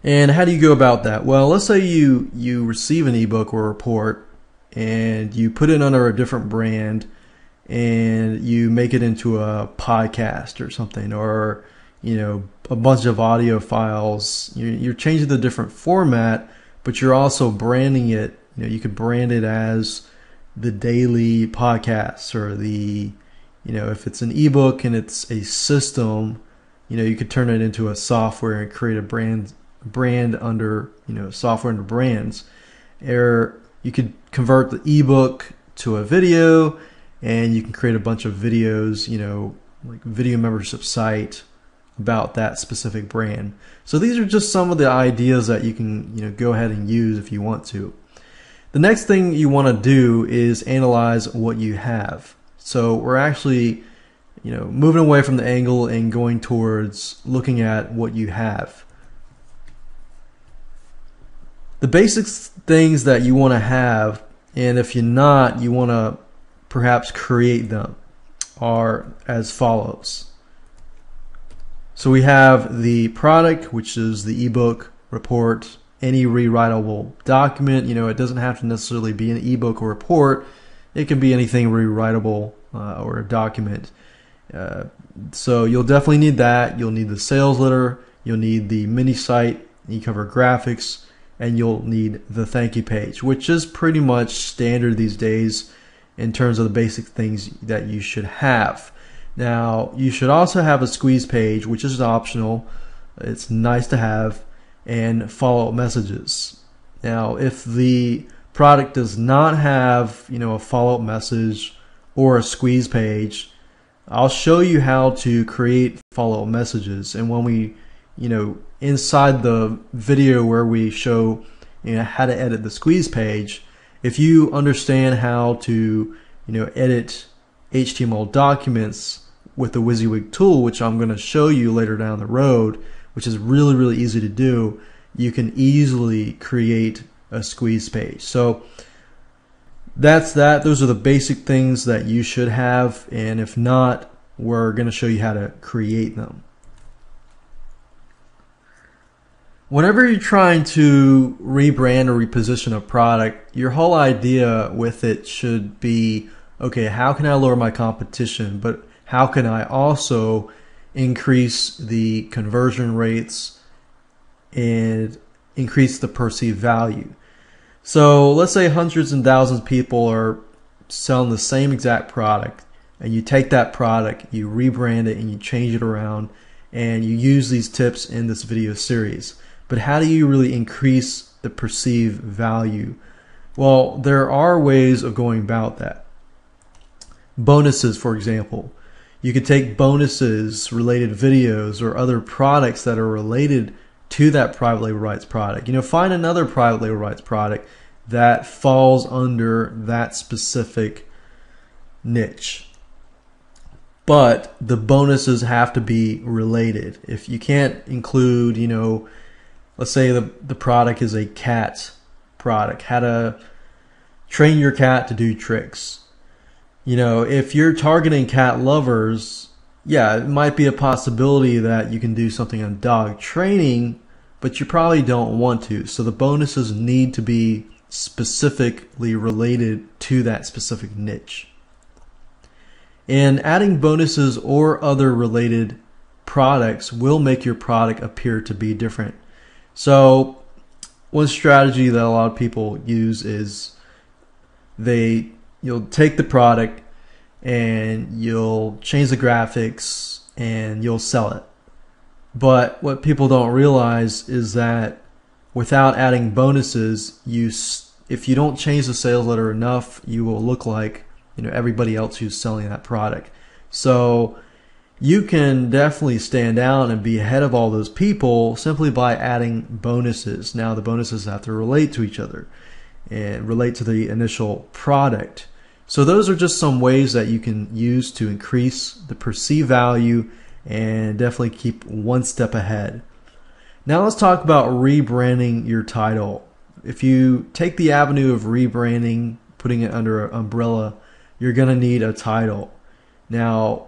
And how do you go about that? Well, let's say you receive an ebook or report and you put it under a different brand and you make it into a podcast or something, or a bunch of audio files. You're changing the different format, but you're also branding it. You could brand it as the daily podcast, or the, if it's an ebook and it's a system, you could turn it into a software and create a brand under, software under brands. Or you could convert the ebook to a video, and you can create a bunch of videos, like video membership site about that specific brand. So these are just some of the ideas that you can, go ahead and use if you want to. The next thing you want to do is analyze what you have. So we're actually, moving away from the angle and going towards looking at what you have. The basic things that you want to have, and if you're not, you want to perhaps create them, are as follows. So we have the product, which is the ebook, report, any rewritable document. It doesn't have to necessarily be an ebook or report. It can be anything rewritable or a document. So you'll definitely need that. You'll need the sales letter. You'll need the mini site, e-cover graphics, and you'll need the thank you page, which is pretty much standard these days in terms of the basic things that you should have. Now, you should also have a squeeze page, which is optional. It's nice to have, and follow-up messages. Now, if the product does not have, a follow-up message or a squeeze page, I'll show you how to create follow-up messages. And when we, inside the video where we show, how to edit the squeeze page, if you understand how to, edit HTML documents with the WYSIWYG tool, which I'm going to show you later down the road, which is really, really easy to do, you can easily create a squeeze page. So that's that. Those are the basic things that you should have, and if not, we're going to show you how to create them. Whenever you're trying to rebrand or reposition a product, your whole idea with it should be, okay, how can I lower my competition, but how can I also increase the conversion rates and increase the perceived value? So let's say hundreds and thousands of people are selling the same exact product, and you take that product, you rebrand it, and you change it around, and you use these tips in this video series. But how do you really increase the perceived value? Well, there are ways of going about that. Bonuses, for example. You could take bonuses, related videos, or other products that are related to that private label rights product. Find another private label rights product that falls under that specific niche. But the bonuses have to be related. If you can't include, let's say the product is a cat product, how to train your cat to do tricks. If you're targeting cat lovers, yeah, it might be a possibility that you can do something on dog training, but you probably don't want to. So the bonuses need to be specifically related to that specific niche. And adding bonuses or other related products will make your product appear to be different. So one strategy that a lot of people use is you'll take the product and you'll change the graphics and you'll sell it. But what people don't realize is that without adding bonuses, if you don't change the sales letter enough, you will look like everybody else who's selling that product. So you can definitely stand out and be ahead of all those people simply by adding bonuses. Now the bonuses have to relate to each other and relate to the initial product. So those are just some ways that you can use to increase the perceived value and definitely keep one step ahead. Now let's talk about rebranding your title. If you take the avenue of rebranding, putting it under an umbrella, you're going to need a title. Now,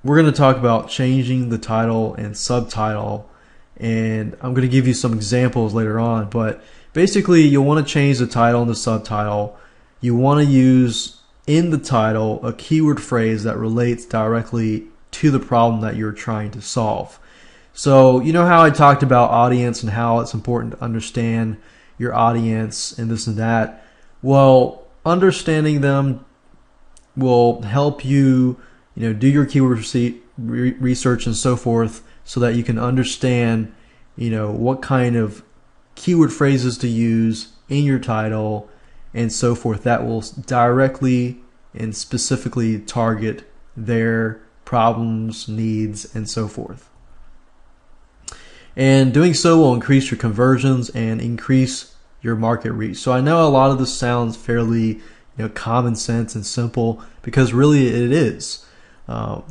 we're going to talk about changing the title and subtitle, and I'm going to give you some examples later on, but basically you'll want to change the title and the subtitle. You want to use in the title a keyword phrase that relates directly to the problem that you're trying to solve. So you know how I talked about audience and how it's important to understand your audience and this and that? Well, understanding them will help you, do your keyword research and so forth, so that you can understand, what kind of keyword phrases to use in your title and so forth that will directly and specifically target their problems, needs, and so forth. And doing so will increase your conversions and increase your market reach. So I know a lot of this sounds fairly common sense and simple, because really it is. And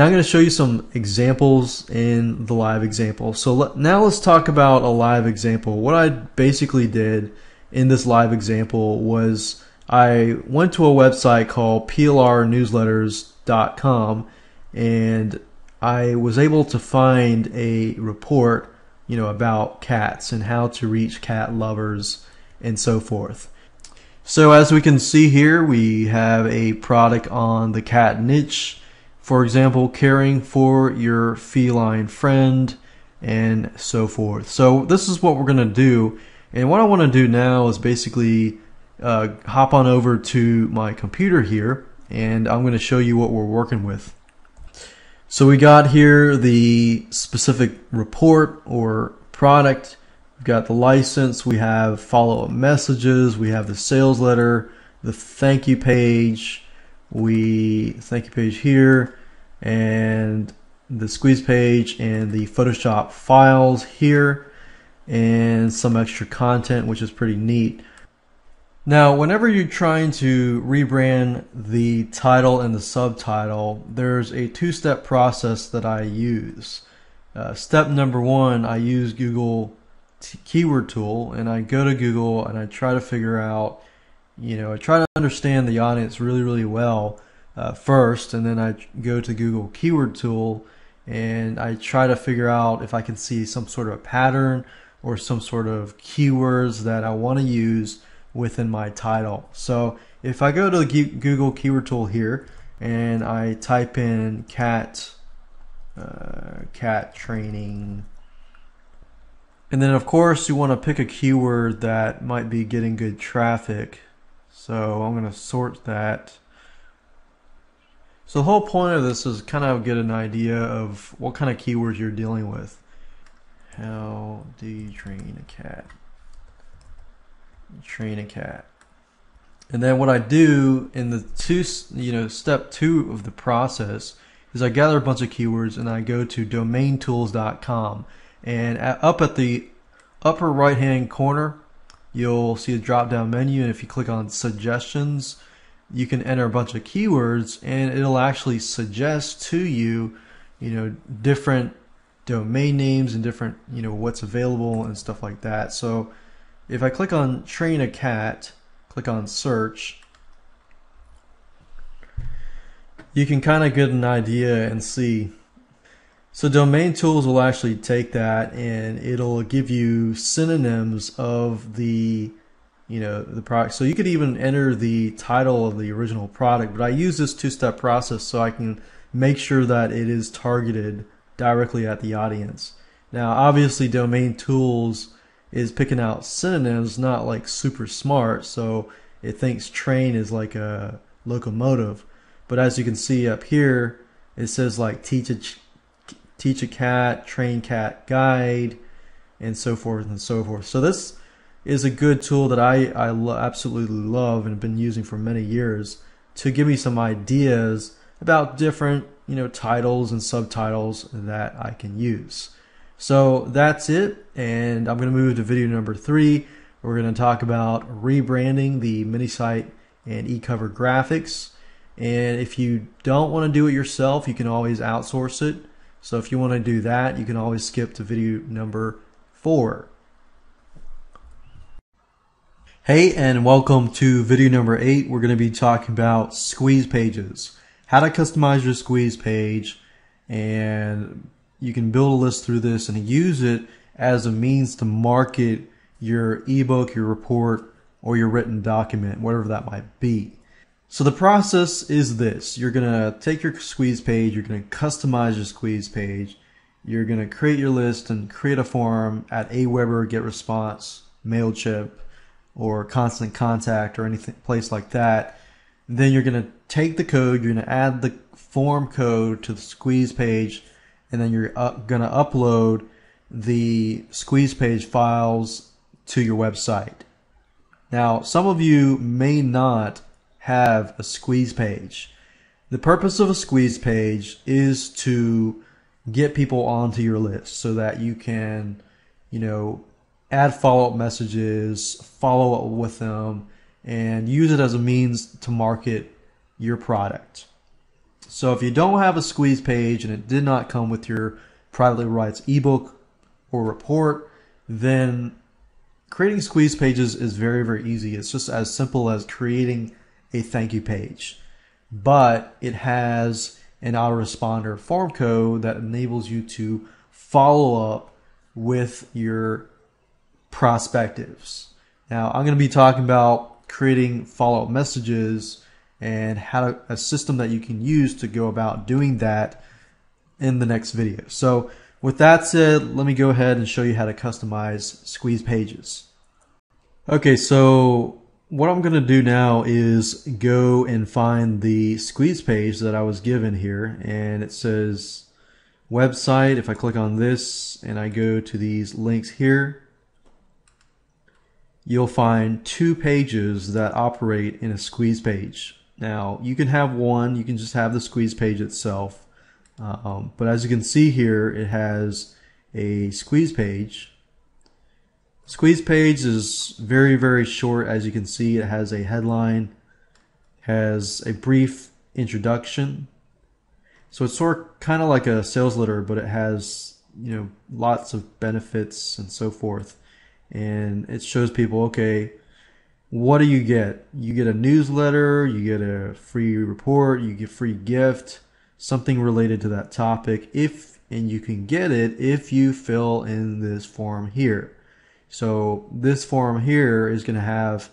I'm going to show you some examples in the live example. So now let's talk about a live example. What I basically did in this live example was I went to a website called plrnewsletters.com, and I was able to find a report about cats and how to reach cat lovers and so forth. So as we can see here, we have a product on the cat niche. For example, caring for your feline friend, and so forth. So this is what we're going to do. And what I want to do now is basically hop on over to my computer here, and I'm going to show you what we're working with. So we got here the specific report or product. We've got the license. We have follow-up messages. We have the sales letter, the thank you page. Thank you page here, and the squeeze page, and the Photoshop files here, and some extra content, which is pretty neat. Now, whenever you're trying to rebrand the title and the subtitle, there's a two-step process that I use. Step number one, I use Google keyword tool, and I go to Google and I try to figure out, I try to understand the audience really well first, and then I go to Google keyword tool and I try to figure out if I can see some sort of a pattern or some sort of keywords that I want to use within my title. So if I go to the Google keyword tool here and I type in cat training, and then of course you want to pick a keyword that might be getting good traffic. So I'm going to sort that. So the whole point of this is kind of get an idea of what kind of keywords you're dealing with. How do you train a cat? Train a cat. And then what I do in the step two of the process is I gather a bunch of keywords and I go to domaintools.com, and up at the upper right hand corner you'll see a drop down menu, and if you click on suggestions you can enter a bunch of keywords and it'll actually suggest to you different domain names and different what's available and stuff like that. So if I click on train a cat, click on search, you can kind of get an idea and see. So Domain Tools will actually take that and it'll give you synonyms of the the product. So you could even enter the title of the original product, but I use this two-step process so I can make sure that it is targeted directly at the audience. Now obviously Domain Tools is picking out synonyms, not like super smart, so it thinks train is like a locomotive. But as you can see up here, it says like teach a cat, train cat guide, and so forth and so forth. So this is a good tool that I absolutely love and have been using for many years to give me some ideas about different titles and subtitles that I can use. So that's it, and I'm going to move to video number 3. We're going to talk about rebranding the mini site and e-cover graphics. And if you don't want to do it yourself, you can always outsource it. So if you want to do that, you can always skip to video number 4. Hey, and welcome to video number 8. We're going to be talking about squeeze pages, how to customize your squeeze page, and you can build a list through this and use it as a means to market your ebook, your report, or your written document, whatever that might be. So the process is this. You're going to take your squeeze page, you're going to customize your squeeze page, you're going to create your list and create a form at Aweber, GetResponse, MailChimp, or Constant Contact, or any place like that. Then you're going to take the code, you're going to add the form code to the squeeze page, and then you're going to upload the squeeze page files to your website. Now, some of you may not have a squeeze page. The purpose of a squeeze page is to get people onto your list so that you can, add follow-up messages, follow up with them, and use it as a means to market your product. So if you don't have a squeeze page and it did not come with your Privately Writes ebook or report, then creating squeeze pages is very easy. It's just as simple as creating a thank you page. But it has an autoresponder form code that enables you to follow up with your prospectives. Now, I'm going to be talking about creating follow-up messages and a system that you can use to go about doing that in the next video. So With that said, let me go ahead and show you how to customize squeeze pages. Okay, so what I'm going to do now is go and find the squeeze page that I was given here, and it says website. If I click on this and I go to these links here, you'll find two pages that operate in a squeeze page. Now, you can have one, you can just have the squeeze page itself. But as you can see here, it has a squeeze page. Squeeze page is very, very short. As you can see, it has a headline, has a brief introduction. So it's sort of kind of like a sales letter, but it has, lots of benefits and so forth. And it shows people, okay, what do you get? You get a newsletter, you get a free report, you get free gift, something related to that topic, and you can get it if you fill in this form here. So this form here is going to have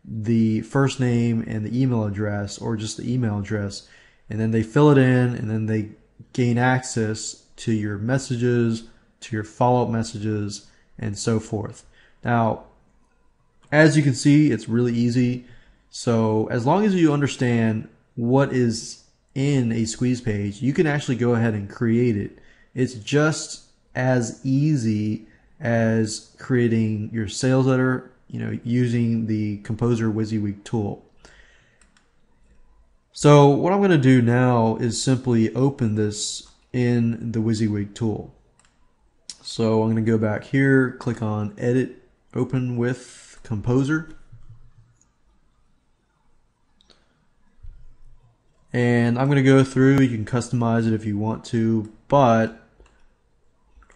the first name and the email address, or just the email address, and then they fill it in, and then they gain access to your messages, to your follow-up messages, and so forth. Now, as you can see, it's really easy. So as long as you understand what is in a squeeze page, you can actually go ahead and create it. It's just as easy as creating your sales letter, using the Composer WYSIWYG tool. So what I'm going to do now is simply open this in the WYSIWYG tool. So I'm going to go back here, click on Edit, Open with Composer. And I'm going to go through, you can customize it if you want to, but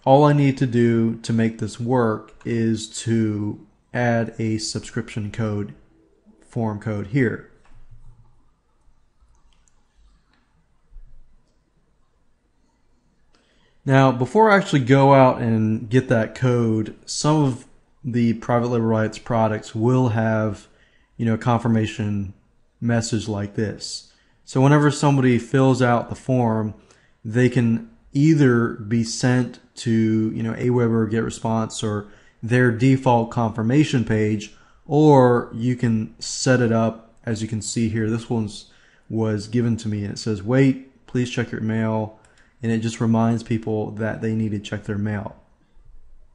all I need to do to make this work is to add a subscription code, form code here. Now, before I actually go out and get that code, some of the private label rights products will have, a confirmation message like this. So whenever somebody fills out the form, they can either be sent to, Aweber GetResponse or their default confirmation page, or you can set it up. As you can see here, this one was given to me, and it says, wait, please check your mail. And it just reminds people that they need to check their mail.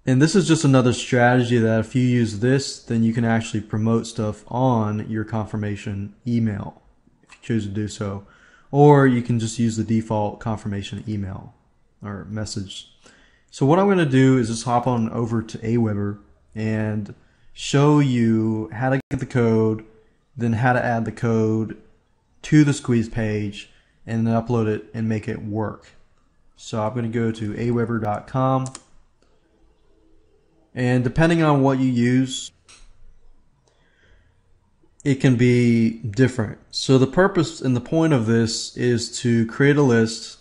And this is just another strategy that if you use this, then you can actually promote stuff on your confirmation email, if you choose to do so. Or you can just use the default confirmation email or message. So what I'm going to do is just hop on over to Aweber and show you how to get the code, then how to add the code to the squeeze page, and then upload it and make it work. So I'm going to go to aweber.com, and depending on what you use, it can be different. So the purpose and the point of this is to create a list,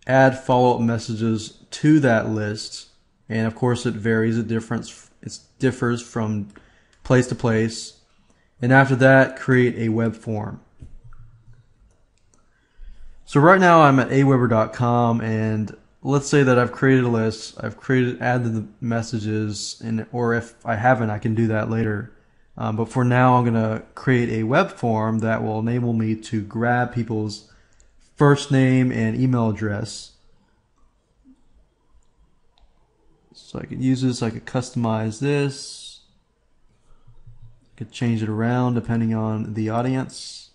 add follow-up messages to that list, and of course it varies, it differs from place to place, and after that create a web form. So right now I'm at aweber.com, and let's say that I've created a list, I've added the messages, or if I haven't, I can do that later. But for now, I'm going to create a web form that will enable me to grab people's first name and email address. So I could use this, I could customize this, I could change it around depending on the audience.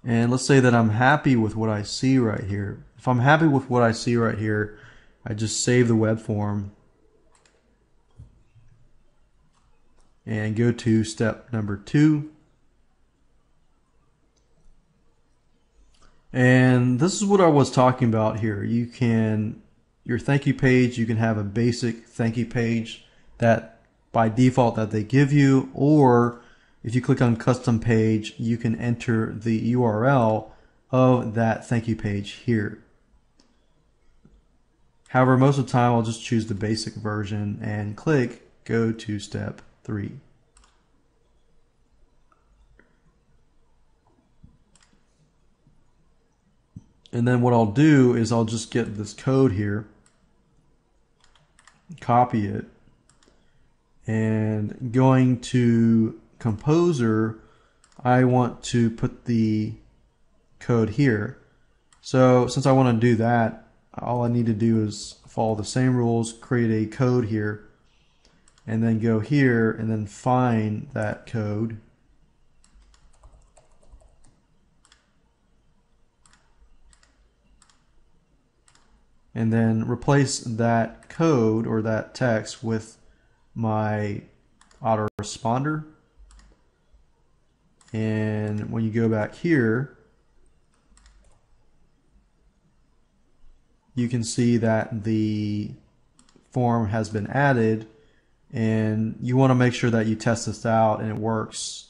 And let's say that I'm happy with what I see right here. If I'm happy with what I see right here, I just save the web form and go to step number 2. And this is what I was talking about here. Your thank you page, you can have a basic thank you page that by default that they give you, or if you click on custom page, you can enter the URL of that thank you page here. However, most of the time I'll just choose the basic version and click go to step 3. And then what I'll do is I'll just get this code here, copy it, and going to Composer, I want to put the code here. So since I want to do that, all I need to do is follow the same rules, create a code here, and then go here and then find that code. And then replace that code or that text with my autoresponder. And when you go back here, you can see that the form has been added, and you want to make sure that you test this out and it works,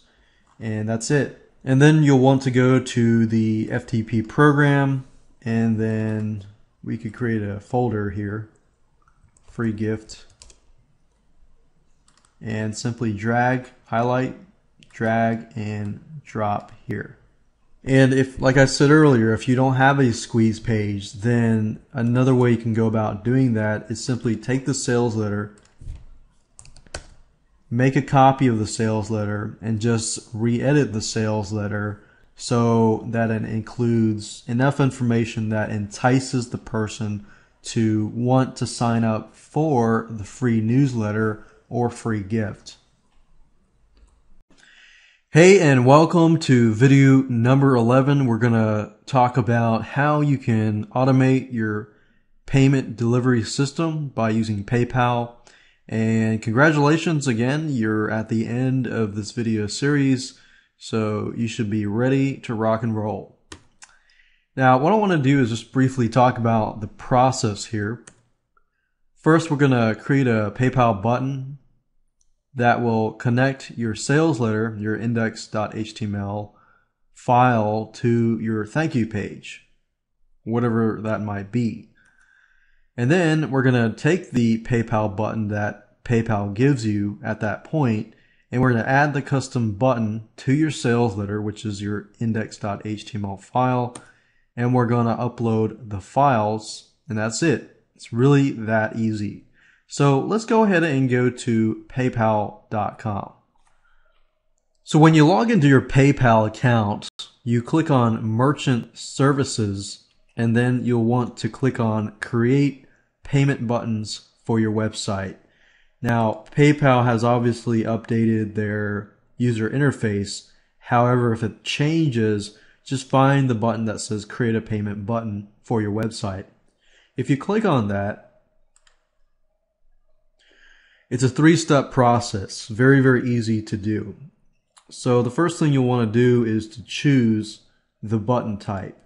and that's it. And then you'll want to go to the FTP program, and then we could create a folder here, free gift, and simply drag, highlight, drag, and drop here. And if, like I said earlier, if you don't have a squeeze page, then another way you can go about doing that is simply take the sales letter, make a copy of the sales letter, and just re-edit the sales letter so that it includes enough information that entices the person to want to sign up for the free newsletter or free gift. Hey, and welcome to video number 11. We're going to talk about how you can automate your payment delivery system by using PayPal. And congratulations again, you're at the end of this video series, so you should be ready to rock and roll. Now, what I want to do is just briefly talk about the process here. First, we're going to create a PayPal button that will connect your sales letter, your index.html file, to your thank you page, whatever that might be. And then we're going to take the PayPal button that PayPal gives you at that point, and we're going to add the custom button to your sales letter, which is your index.html file, and we're going to upload the files, and that's it. It's really that easy. So let's go ahead and go to paypal.com. So when you log into your PayPal account, you click on Merchant Services, and then you'll want to click on Create Payment Buttons for your website. Now, PayPal has obviously updated their user interface. However, if it changes, just find the button that says Create a Payment Button for your website. If you click on that, it's a three-step process, very, very easy to do. So the first thing you'll want to do is to choose the button type.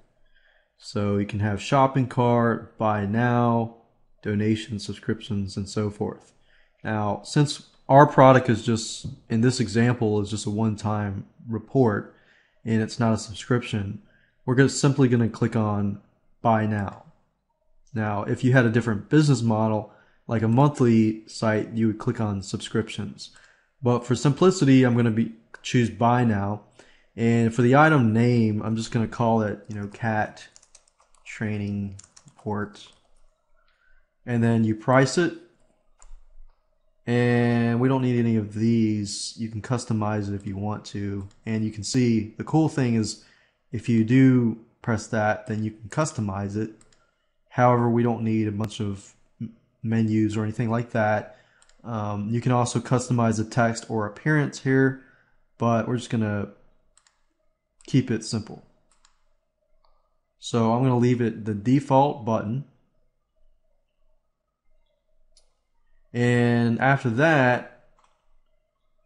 So you can have shopping cart, buy now, donations, subscriptions, and so forth. Now, since our product is just, in this example, is just a one-time report and it's not a subscription, we're simply going to click on buy now. Now, if you had a different business model, like a monthly site, you would click on subscriptions. But for simplicity, I'm going to choose buy now. And for the item name, I'm just going to call it, cat training report. And then you price it. And we don't need any of these. You can customize it if you want to. And you can see the cool thing is if you do press that, then you can customize it. However, we don't need a bunch of menus or anything like that. You can also customize the text or appearance here, but we're just going to keep it simple. So I'm going to leave it the default button. And after that,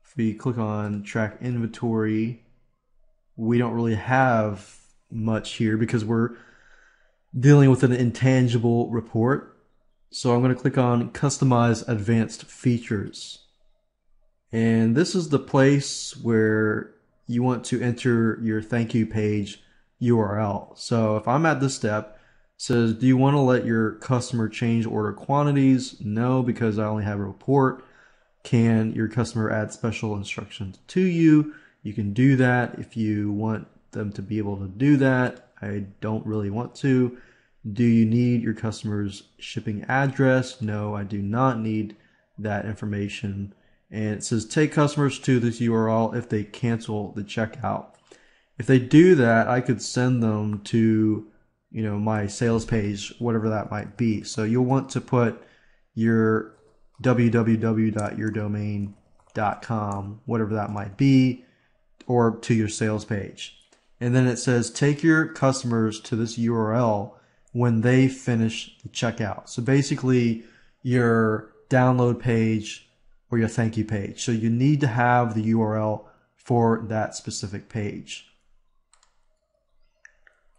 if we click on track inventory, we don't really have much here because we're dealing with an intangible report. So I'm going to click on Customize Advanced Features. And this is the place where you want to enter your thank you page URL. So if I'm at this step, it says, do you want to let your customer change order quantities? No, because I only have a report. Can your customer add special instructions to you? You can do that if you want them to be able to do that. I don't really want to. Do you need your customer's shipping address? No, I do not need that information. And it says take customers to this URL if they cancel the checkout. If they do that, I could send them to, my sales page, whatever that might be. So you'll want to put your www.yourdomain.com, whatever that might be, or to your sales page. And then it says take your customers to this URL when they finish the checkout. So basically your download page or your thank you page. So you need to have the URL for that specific page.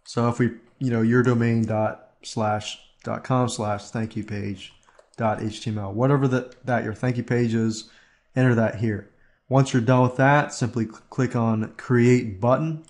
So if we, yourdomain.com/thank-you-page.html, whatever that your thank you page is, enter that here. Once you're done with that, simply click on Create Button.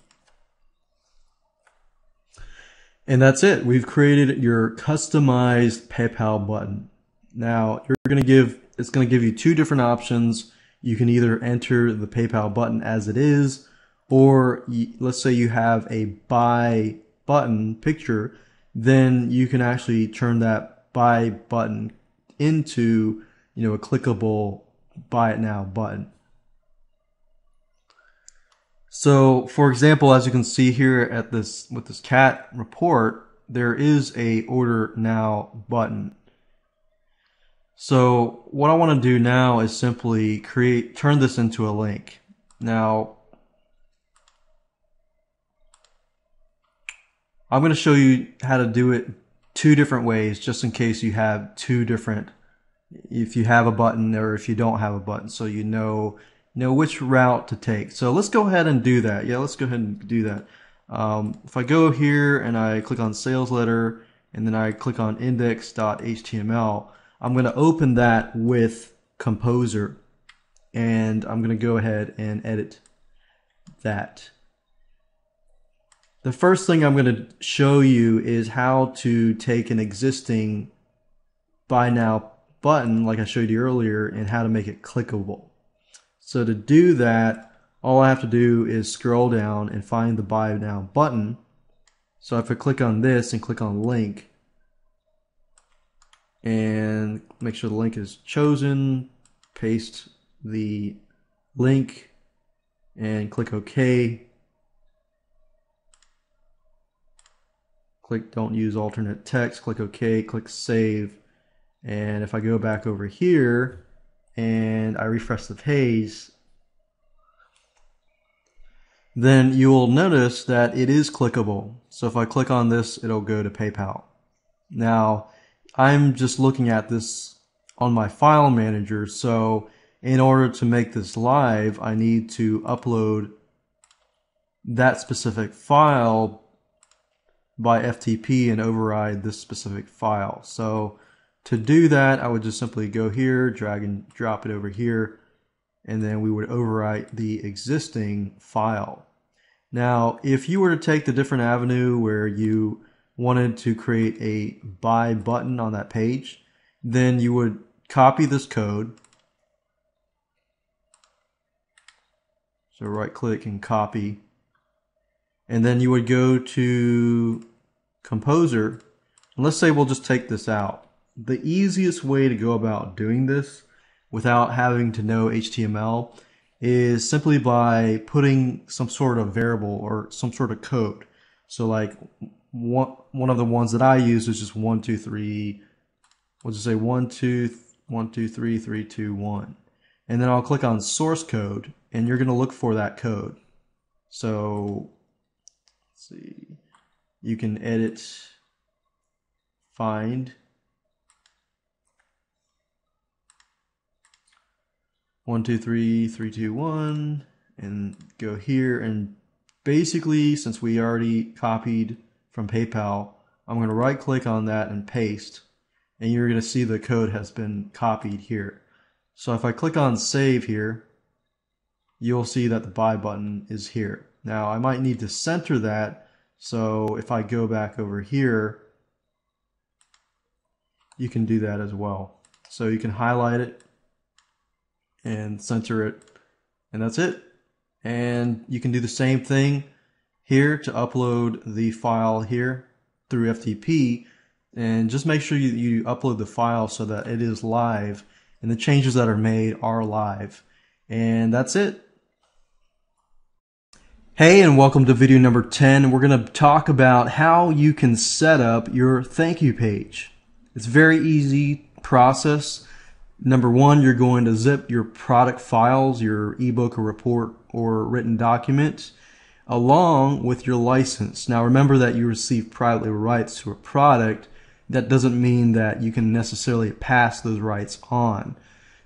And that's it. We've created your customized PayPal button. Now it's going to give you two different options. You can either enter the PayPal button as it is, or let's say you have a buy button picture, then you can actually turn that buy button into, a clickable buy it now button. So for example, as you can see here with this cat report, there is a order now button. So what I want to do now is simply turn this into a link. Now I'm going to show you how to do it two different ways, just in case you have if you have a button or if you don't have a button, so you know which route to take. So let's go ahead and do that. Yeah, let's go ahead and do that. If I go here and I click on sales letter and then I click on index.html, I'm going to open that with Composer and I'm going to go ahead and edit that. The first thing I'm going to show you is how to take an existing buy now button like I showed you earlier and how to make it clickable. So to do that, all I have to do is scroll down and find the buy now button. So if I click on this and click on link and make sure the link is chosen, paste the link and click OK. Click don't use alternate text, click OK, click save. And if I go back over here and I refresh the page, then you will notice that it is clickable. So if I click on this, it'll go to PayPal. Now, I'm just looking at this on my file manager, so in order to make this live, I need to upload that specific file by FTP and override this specific file. So to do that, I would just simply go here, drag and drop it over here, and then we would overwrite the existing file. Now, if you were to take the different avenue where you wanted to create a buy button on that page, then you would copy this code. So right click and copy. And then you would go to Composer. And let's say we'll just take this out. The easiest way to go about doing this without having to know HTML is simply by putting some sort of variable or some sort of code. So like one of the ones that I use is just 1, 2, 3. We'll just say 1, 2, 1, 2, 3, 3, 2, 1. And then I'll click on source code and you're going to look for that code. So let's see. You can edit, find 1, 2, 3, 3, 2, 1, and go here. And basically, since we already copied from PayPal, I'm going to right click on that and paste, and you're going to see the code has been copied here. So if I click on save here, you'll see that the buy button is here. Now I might need to center that, so if I go back over here, you can do that as well. So you can highlight it and center it, and that's it. And you can do the same thing, here to upload the file here through FTP, and just make sure you upload the file so that it is live and the changes that are made are live. And that's it. Hey, and welcome to video number 10. We're going to talk about how you can set up your thank you page. It's a very easy process. Number one, you're going to zip your product files, your ebook or report or written document, along with your license. Now remember that you receive privately rights to a product. That doesn't mean that you can necessarily pass those rights on.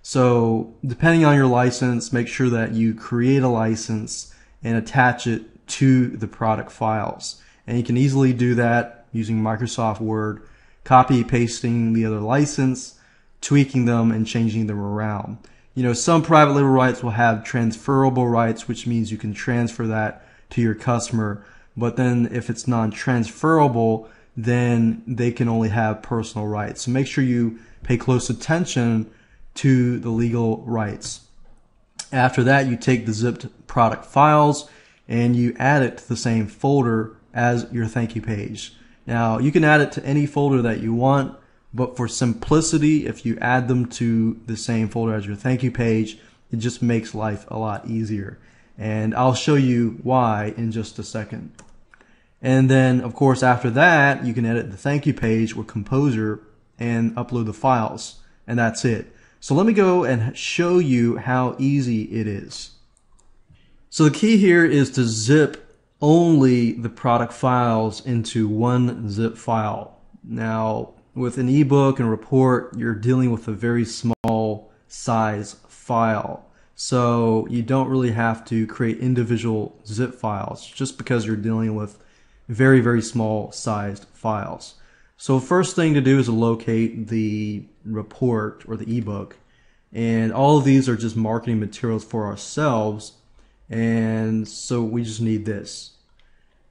So depending on your license, make sure that you create a license and attach it to the product files. And you can easily do that using Microsoft Word, copy pasting the other license, tweaking them and changing them around. You know, some private label rights will have transferable rights, which means you can transfer that to your customer. But then if it's non-transferable, then they can only have personal rights. So make sure you pay close attention to the legal rights. After that, you take the zipped product files and you add it to the same folder as your thank you page. Now, you can add it to any folder that you want, but for simplicity, if you add them to the same folder as your thank you page, it just makes life a lot easier. And I'll show you why in just a second. And then, of course, after that, you can edit the thank you page with Composer and upload the files. And that's it. So let me go and show you how easy it is. So the key here is to zip only the product files into one zip file. Now, with an ebook and report, you're dealing with a very small size file. So you don't really have to create individual zip files just because you're dealing with very, very small sized files. So first thing to do is to locate the report or the ebook, and all of these are just marketing materials for ourselves, and so we just need this.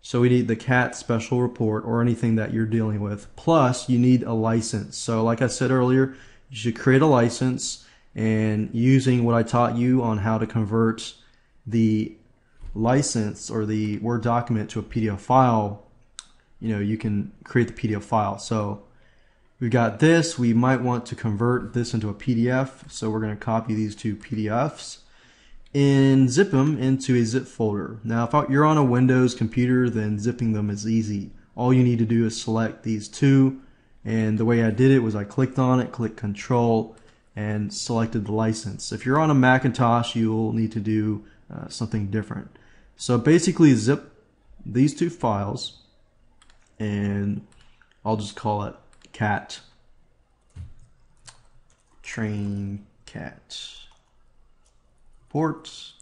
So we need the CAT special report or anything that you're dealing with, plus you need a license. So like I said earlier, you should create a license, and using what I taught you on how to convert the license or the Word document to a PDF file, you know, you can create the PDF file. So we've got this. We might want to convert this into a PDF. So we're going to copy these two PDFs and zip them into a zip folder. Now, if you're on a Windows computer, then zipping them is easy. All you need to do is select these two. And the way I did it was I clicked on it, clicked Control, and selected the license. If you're on a Macintosh, you'll need to do something different. So basically zip these two files, and I'll just call it cat, train cat ports.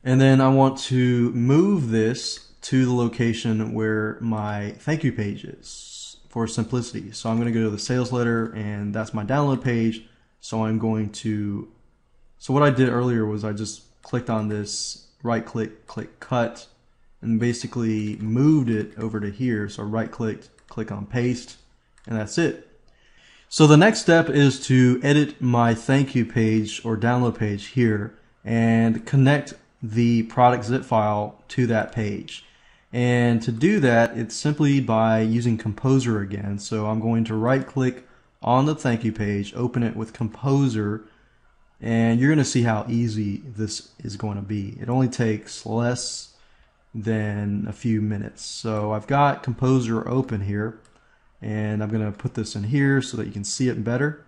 And then I want to move this to the location where my thank you page is for simplicity. So I'm going to go to the sales letter, and that's my download page. So I'm going to, so what I did earlier was I just clicked on this, right click, click cut, and basically moved it over to here. So right clicked, click on paste, and that's it. So the next step is to edit my thank you page or download page here and connect the product zip file to that page. And to do that, it's simply by using Composer again. So I'm going to right click on the thank you page, open it with Composer, and you're going to see how easy this is going to be. It only takes less than a few minutes. So I've got Composer open here, and I'm going to put this in here so that you can see it better.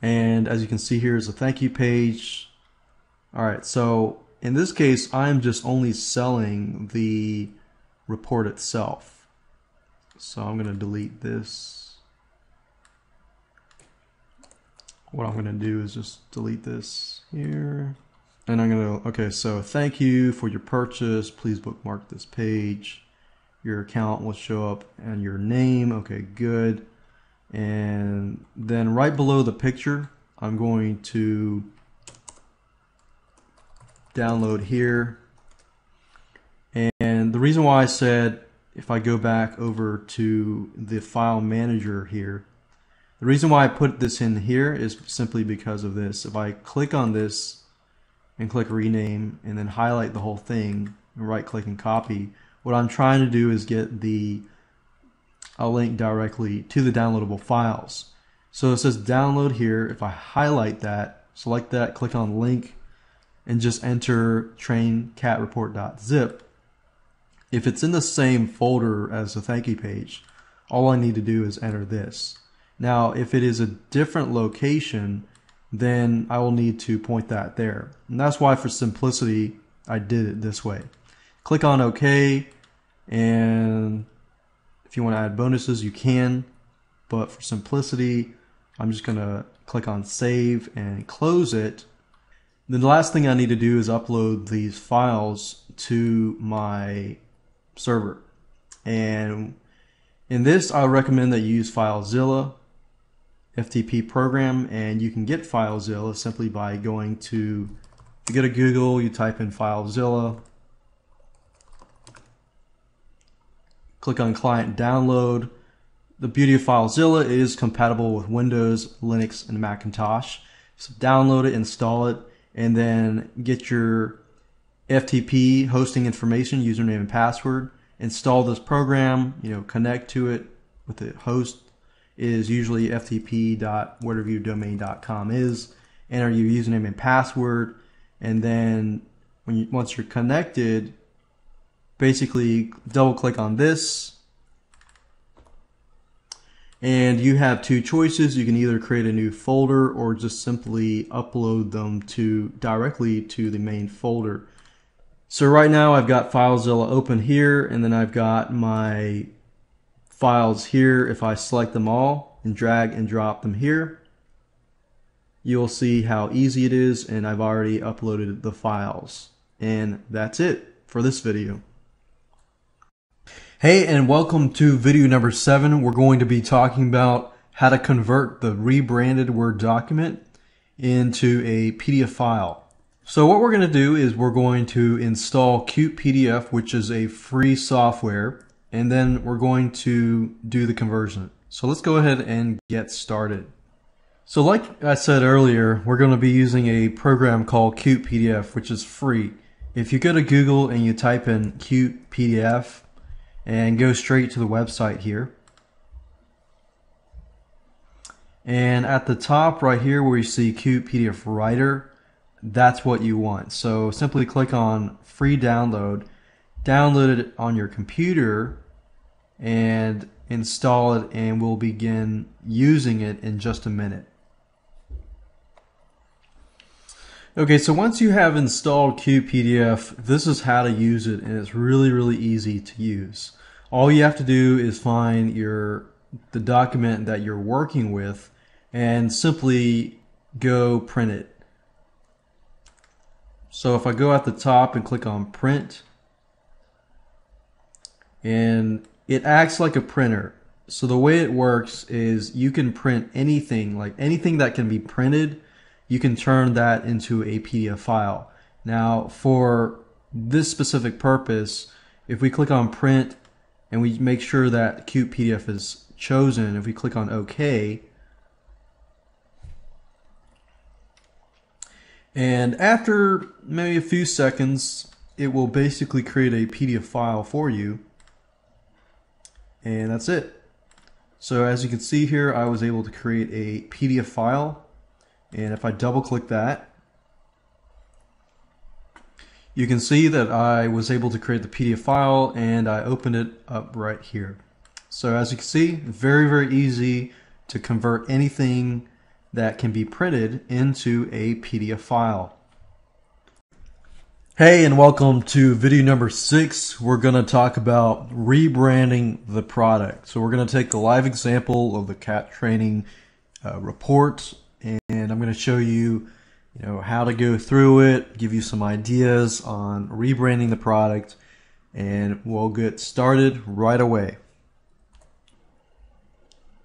And as you can see, here is a thank you page. Alright, so in this case, I'm just only selling the report itself. So I'm going to delete this. What I'm going to do is just delete this here. And I'm going to, okay, so thank you for your purchase. Please bookmark this page. Your account will show up and your name. Okay, good. And then right below the picture, I'm going to download here. And the reason why I said if I go back over to the file manager here, the reason why I put this in here is simply because of this. If I click on this and click rename and then highlight the whole thing and right click and copy. What I'm trying to do is get a link directly to the downloadable files. So it says download here. If I highlight that, select that, click on link, and just enter train.catreport.zip. If it's in the same folder as the thank you page, all I need to do is enter this. Now, if it is a different location, then I will need to point that there. And that's why, for simplicity, I did it this way. Click on OK, and if you want to add bonuses, you can. But for simplicity, I'm just going to click on save and close it. Then the last thing I need to do is upload these files to my server. And in this, I recommend that you use FileZilla FTP program, and you can get FileZilla simply by going to, if you go to Google, you type in FileZilla, click on client download. The beauty of FileZilla is compatible with Windows, Linux, and Macintosh. So download it, install it, and then get your FTP hosting information, username and password. Install this program, connect to it with the host is usually ftp.whateveryourdomain.com is. Enter your username and password, and then once you're connected, basically double click on this, and you have two choices. You can either create a new folder or just simply upload them directly to the main folder. So right now I've got FileZilla open here, and then I've got my files here. If I select them all and drag and drop them here, you'll see how easy it is, and I've already uploaded the files. And that's it for this video. Hey, and welcome to video number 7. We're going to be talking about how to convert the rebranded Word document into a PDF file. So what we're going to do is we're going to install Qt PDF, which is a free software, and then we're going to do the conversion. So let's go ahead and get started. So like I said earlier, we're going to be using a program called Qt PDF, which is free. If you go to Google and you type in Qt PDF and go straight to the website here, and at the top right here where you see Qt PDF Writer, that's what you want. So simply click on free download, download it on your computer, and install it, and we'll begin using it in just a minute. Okay, so once you have installed Qt PDF, this is how to use it, and it's really easy to use. All you have to do is find the document that you're working with and simply go print it. So if I go at the top and click on print, and it acts like a printer. So the way it works is you can print anything, like anything that can be printed, you can turn that into a PDF file. Now for this specific purpose, if we click on print and we make sure that Qt PDF is chosen, if we click on OK, and after maybe a few seconds, it will basically create a PDF file for you, and that's it. So as you can see here, I was able to create a PDF file, and if I double click that, you can see that I was able to create the PDF file, and I opened it up right here. So as you can see, very easy to convert anything that can be printed into a PDF file. Hey, and welcome to video number 6. We're going to talk about rebranding the product. So we're going to take the live example of the cat training report, and I'm going to show you, how to go through it, give you some ideas on rebranding the product, and we'll get started right away.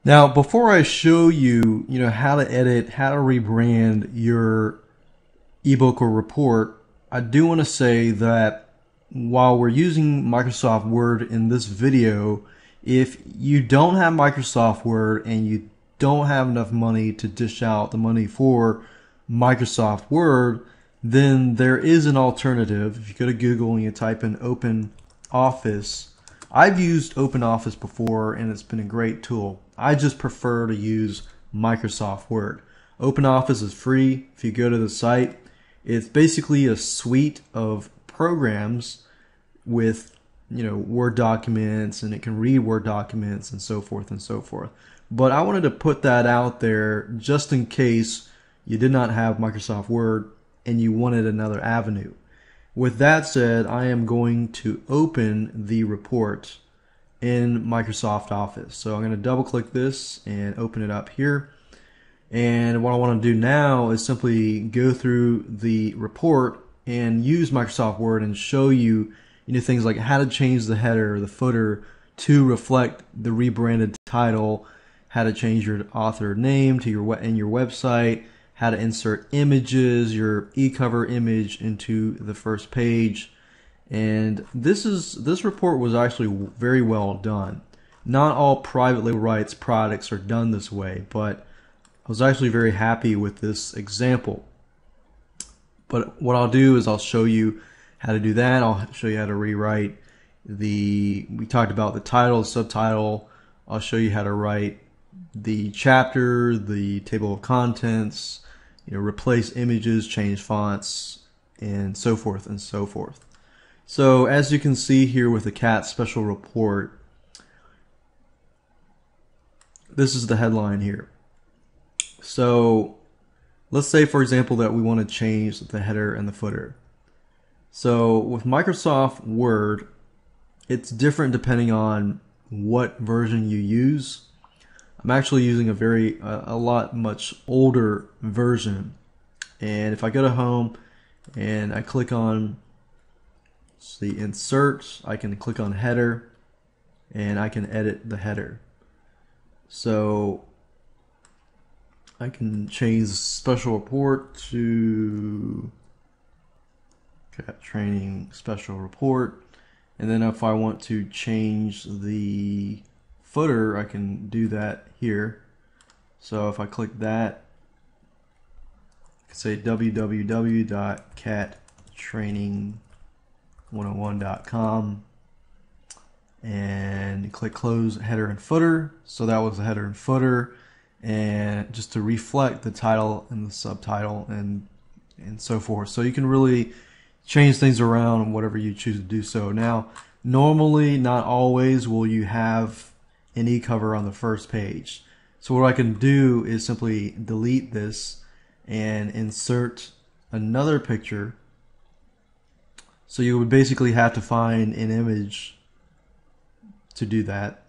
Now, before I show you, how to edit, how to rebrand your ebook or report, I do want to say that while we're using Microsoft Word in this video, if you don't have Microsoft Word and you don't have enough money to dish out the money for Microsoft Word, then there is an alternative. If you go to Google and you type in Open Office, I've used Open Office before and it's been a great tool. I just prefer to use Microsoft Word. Open Office is free. If you go to the site, it's basically a suite of programs with Word documents, and it can read Word documents and so forth and so forth. But I wanted to put that out there just in case you did not have Microsoft Word and you wanted another avenue. With that said, I am going to open the report in Microsoft Office. So I'm going to double click this and open it up here. And what I want to do now is simply go through the report and use Microsoft Word and show you things like how to change the header or the footer to reflect the rebranded title, how to change your author name to your website, how to insert images, your e-cover image into the first page. And this report was actually very well done. Not all private label rights products are done this way, but I was actually very happy with this example. But what I'll do is I'll show you how to do that. I'll show you how to rewrite we talked about the title, the subtitle. I'll show you how to write the chapter, the table of contents, replace images, change fonts, and so forth and so forth. So as you can see here with the CAT special report, this is the headline here. So let's say, for example, that we want to change the header and the footer. So with Microsoft Word, it's different depending on what version you use. I'm actually using a lot much older version. And if I go to Home and I click on the Insert, I can click on Header and I can edit the header. So I can change the special report to CAT Training Special Report. And then if I want to change the footer, I can do that here. So if I click that, I can say www.cattraining101.com and click Close Header and Footer. So that was the header and footer, and just to reflect the title and the subtitle and so forth. So you can really change things around whatever you choose to do so. Now, normally, not always, will you have an e-cover on the first page. So what I can do is simply delete this and insert another picture. So you would basically have to find an image to do that.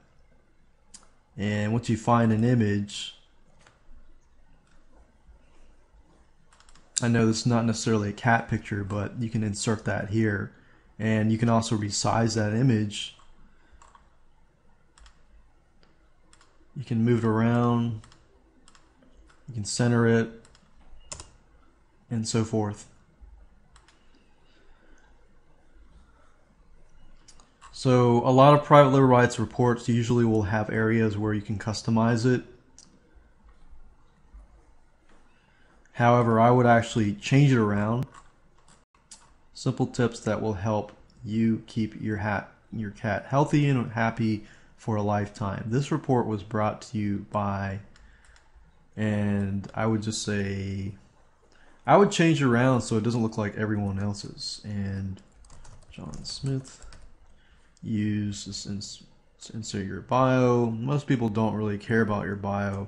And once you find an image, I know this is not necessarily a cat picture, but you can insert that here. And you can also resize that image. You can move it around. You can center it, and so forth. So a lot of private label rights reports usually will have areas where you can customize it. However, I would actually change it around. Simple tips that will help you keep your cat healthy and happy for a lifetime. This report was brought to you by, and I would just say, I would change it around so it doesn't look like everyone else's. And John Smith, use this, insert your bio. Most people don't really care about your bio.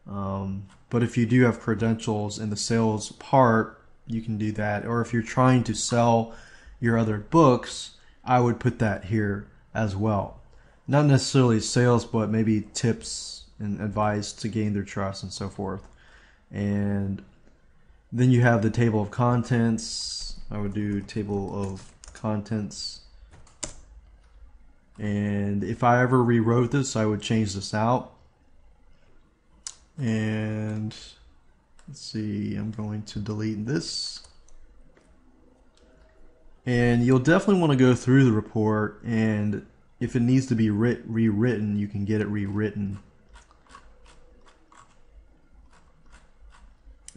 But if you do have credentials in the sales part, you can do that. Or if you're trying to sell your other books, I would put that here as well. Not necessarily sales, but maybe tips and advice to gain their trust and so forth. And then you have the table of contents. I would do table of contents. And if I ever rewrote this, I would change this out. And let's see, I'm going to delete this. And you'll definitely want to go through the report, and if it needs to be rewritten, you can get it rewritten.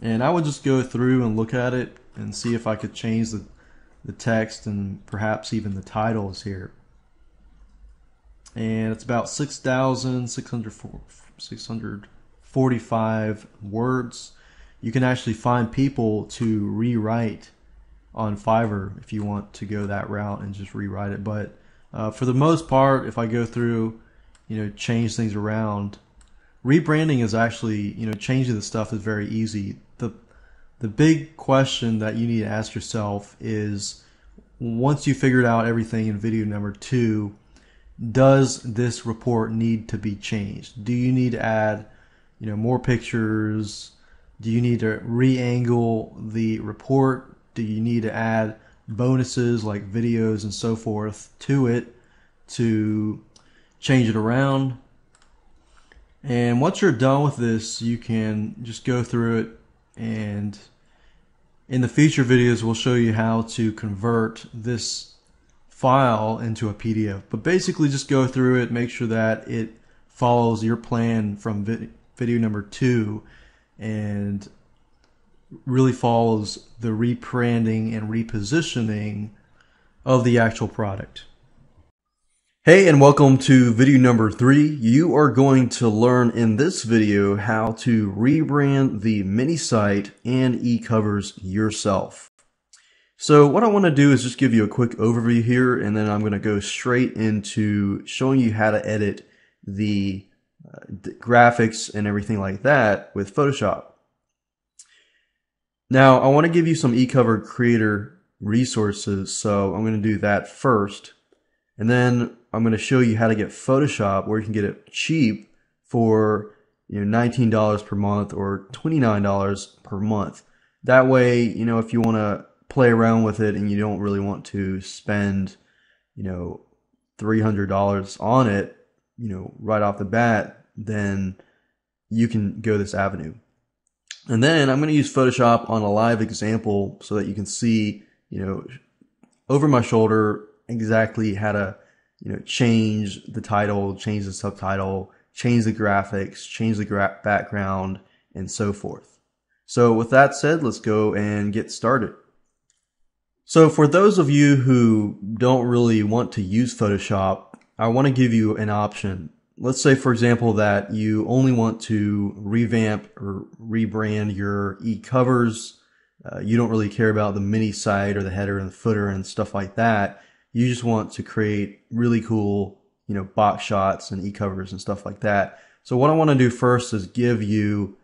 And I would just go through and look at it and see if I could change the text and perhaps even the titles here. And it's about 6,645 words. You can actually find people to rewrite on Fiverr if you want to go that route and just rewrite it. But for the most part, if I go through, change things around, rebranding is actually, changing the stuff is very easy. The big question that you need to ask yourself is, once you figured out everything in video number 2, does this report need to be changed? Do you need to add, more pictures? Do you need to re-angle the report? Do you need to add bonuses like videos and so forth to it to change it around? And once you're done with this, you can just go through it, and in the future videos we'll show you how to convert this file into a PDF. But basically just go through it, make sure that it follows your plan from video number 2 and really follows the rebranding and repositioning of the actual product. Hey, and welcome to video number 3. You are going to learn in this video how to rebrand the mini site and e-covers yourself. So what I want to do is just give you a quick overview here, and then I'm going to go straight into showing you how to edit the graphics and everything like that with Photoshop. Now I want to give you some e-cover creator resources, so I'm going to do that first, and then I'm going to show you how to get Photoshop where you can get it cheap for $19 per month or $29 per month. That way, if you want to play around with it and you don't really want to spend $300 on it right off the bat, then you can go this avenue. And then I'm going to use Photoshop on a live example so that you can see over my shoulder exactly how to change the title, change the subtitle, change the graphics, change the background, and so forth. So with that said, let's go and get started. So for those of you who don't really want to use Photoshop, I want to give you an option. Let's say, for example, that you only want to revamp or rebrand your e-covers. You don't really care about the mini site or the header and the footer and stuff like that. You just want to create really cool, box shots and e-covers and stuff like that. So what I want to do first is give you,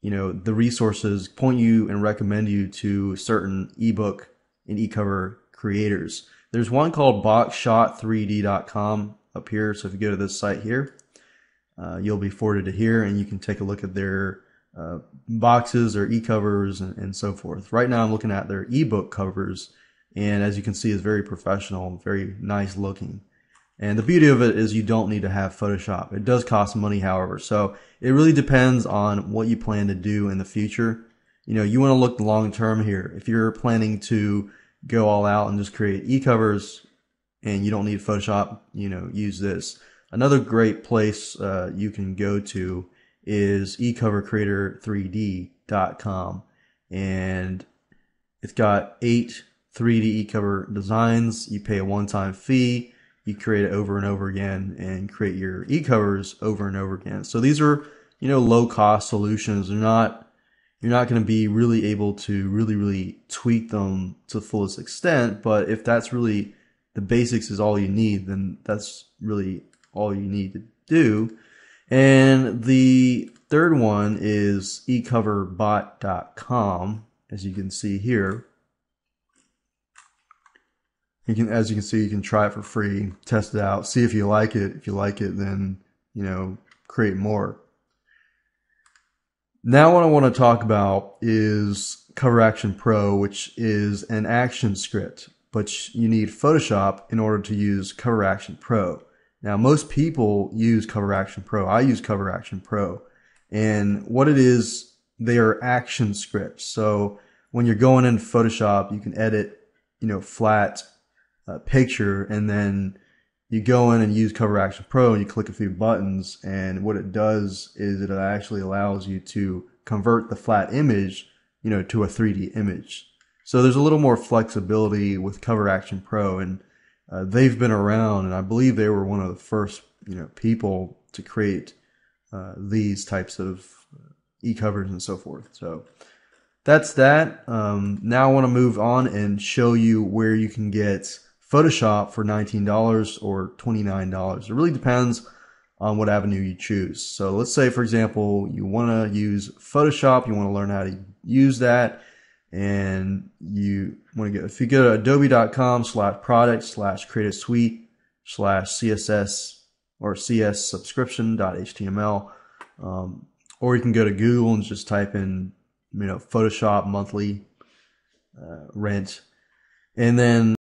the resources, point you and recommend you to certain ebook and e-cover creators. There's one called boxshot3d.com up here. So if you go to this site here, you'll be forwarded to here, and you can take a look at their boxes or e-covers and so forth. Right now I'm looking at their ebook covers, and as you can see, it's very professional, very nice looking. And the beauty of it is you don't need to have Photoshop. It does cost money, however, so it really depends on what you plan to do in the future. You want to look long term here. If you're planning to go all out and just create e-covers and you don't need Photoshop, use this. Another great place you can go to is ecovercreator3d.com, and it's got 8 3D e-cover designs. You pay a one-time fee. You create it over and over again and create your e-covers over and over again. So these are, low-cost solutions. You're not going to be really able to really tweak them to the fullest extent. But if that's really the basics is all you need, then that's really all you need to do. And the third one is ecoverbot.com, as you can see here. As you can see, you can try it for free, test it out, see if you like it. If you like it, then, create more. Now what I want to talk about is Cover Action Pro, which is an action script, but you need Photoshop in order to use Cover Action Pro. Now, most people use Cover Action Pro. I use Cover Action Pro. And what it is, they are action scripts. So when you're going into Photoshop, you can edit, flat picture, and then you go in and use Cover Action Pro and you click a few buttons, and what it does is it actually allows you to convert the flat image, to a 3D image. So there's a little more flexibility with Cover Action Pro, and they've been around, and I believe they were one of the first people to create these types of e-covers and so forth. So that's that. Now I want to move on and show you where you can get Photoshop for $19 or $29. It really depends on what avenue you choose. So let's say, for example, you want to use Photoshop, you want to learn how to use that, and you want to if you go to adobe.com/product/create-a-suite/CSS or CS subscription.html, or you can go to Google and just type in Photoshop monthly rent, and then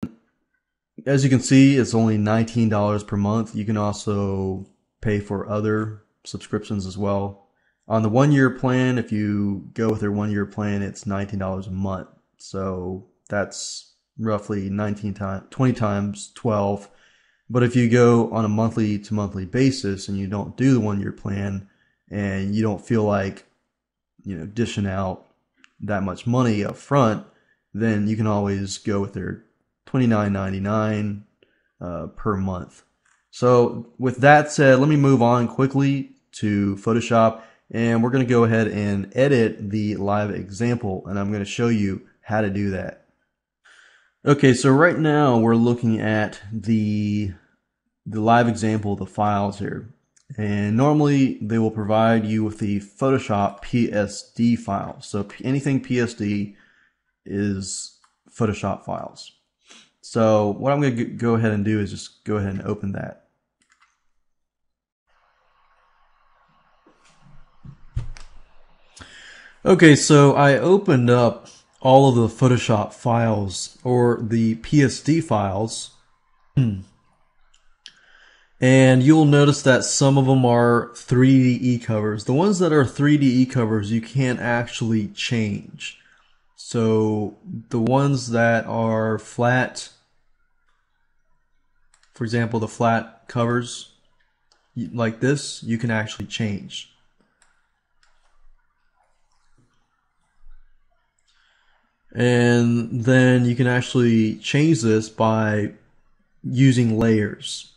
as you can see, it's only $19 per month. You can also pay for other subscriptions as well. On the 1-year plan, if you go with their 1-year plan, it's $19 a month. So that's roughly 20 times 12. But if you go on a monthly to monthly basis and you don't do the 1-year plan and you don't feel like dishing out that much money up front, then you can always go with their $29.99 per month. So with that said, let me move on quickly to Photoshop, and we're going to go ahead and edit the live example, and I'm going to show you how to do that. Okay, so right now we're looking at the live example, the files here, and normally they will provide you with the Photoshop PSD file. So anything PSD is Photoshop files. So what I'm going to go ahead and do is just go ahead and open that. Okay, so I opened up all of the Photoshop files, or the PSD files, and you'll notice that some of them are 3D e-covers. The ones that are 3D e-covers you can't actually change. So the ones that are flat, for example, the flat covers like this, you can actually change. And then you can actually change this by using layers.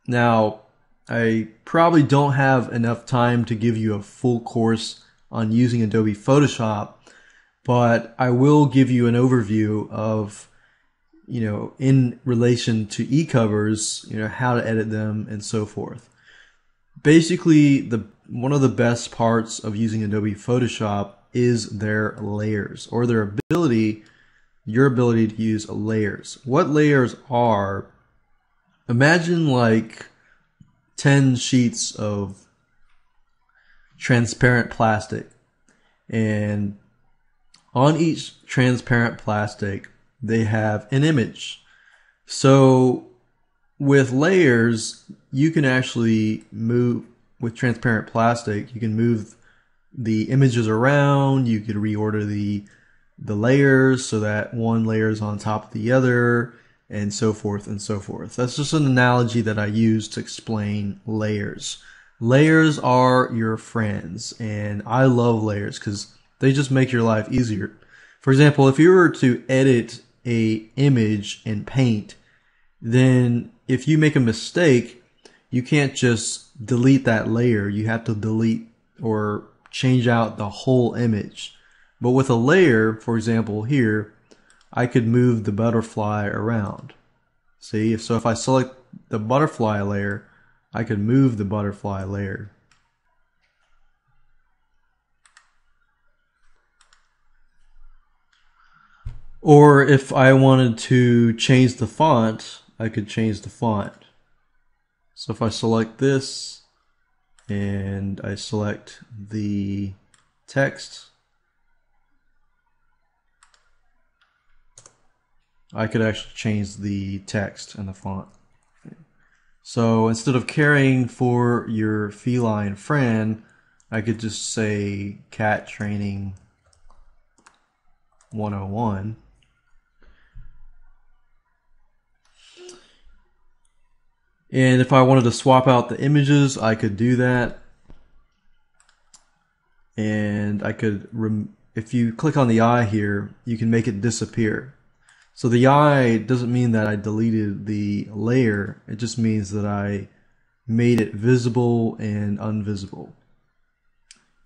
Now, I probably don't have enough time to give you a full course on using Adobe Photoshop, but I will give you an overview of, in relation to e-covers, how to edit them and so forth. Basically, one of the best parts of using Adobe Photoshop is their layers, or your ability to use layers. What layers are, imagine like 10 sheets of transparent plastic, and on each transparent plastic they have an image. So with layers, you can actually move, with transparent plastic, you can move the images around, you could reorder the layers so that one layer is on top of the other, and so forth and so forth. That's just an analogy that I use to explain layers. Layers are your friends, and I love layers because they just make your life easier. For example, if you were to edit a image in Paint, then if you make a mistake, you can't just delete that layer. You have to delete or change out the whole image. But with a layer, for example here, I could move the butterfly around. See, so if I select the butterfly layer, I could move the butterfly layer. Or if I wanted to change the font, I could change the font. So if I select this and I select the text, I could actually change the text and the font. So instead of caring for your feline friend, I could just say Cat Training 101. And if I wanted to swap out the images, I could do that. And I could if you click on the eye here, you can make it disappear. So the eye doesn't mean that I deleted the layer, it just means that I made it visible and invisible.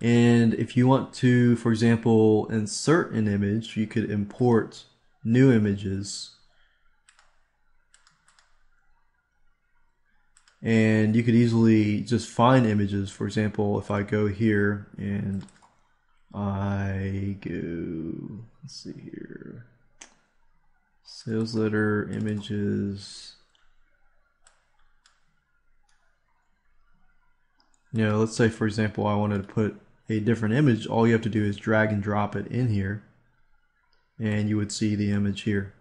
And if you want to, for example, insert an image, you could import new images. And you could easily just find images. For example, if I go here and I go, let's see here, sales letter images. You know, let's say for example I wanted to put a different image. All you have to do is drag and drop it in here, and you would see the image here.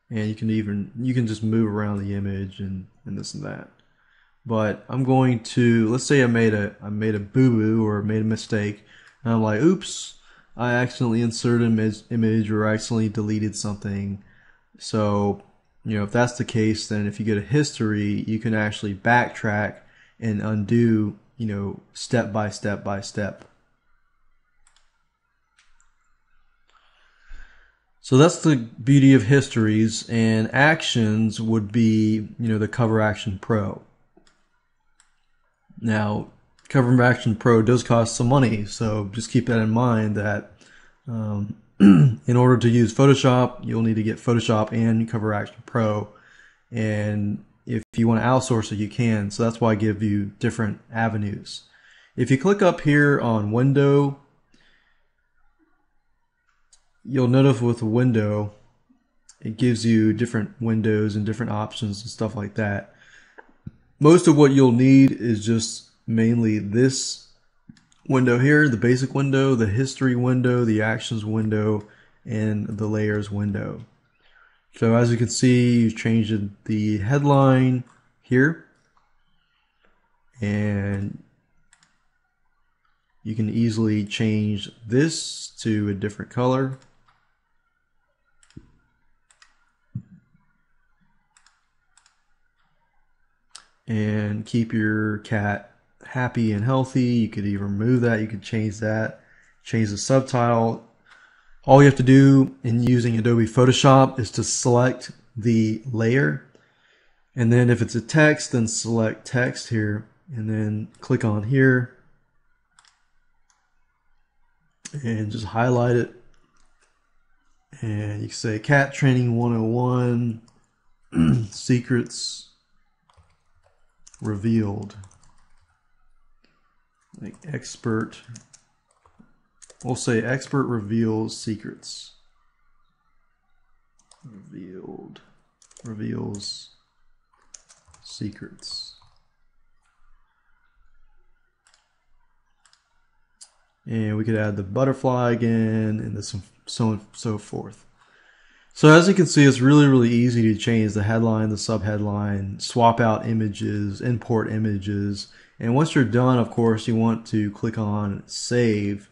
And you can just move around the image and this and that. But I'm going to, let's say I made a boo-boo or made a mistake, and I'm like, oops, I accidentally inserted an image or accidentally deleted something. So, you know, if that's the case, then if you go to history, you can actually backtrack and undo, you know, step by step by step. So that's the beauty of histories, and actions would be, you know, the Cover Action Pro. Now, Cover Action Pro does cost some money, so just keep that in mind that in order to use Photoshop, you'll need to get Photoshop and Cover Action Pro. And if you want to outsource it, you can. So that's why I give you different avenues. If you click up here on Window, you'll notice with a window, it gives you different windows and different options and stuff like that. Most of what you'll need is just mainly this window here, the basic window, the history window, the actions window, and the layers window. So as you can see, you changed the headline here, and you can easily change this to a different color. And keep your cat happy and healthy. You could even remove that. You could change that. Change the subtitle. All you have to do in using Adobe Photoshop is to select the layer. And then if it's a text, then select text here. And then click on here. And just highlight it. And you can say Cat Training 101 Secrets Revealed. Like expert. We'll say expert reveals secrets. Reveals secrets. And we could add the butterfly again, and this so on and so forth. So as you can see, it's really easy to change the headline, the subheadline, swap out images, import images. And once you're done, of course, you want to click on Save.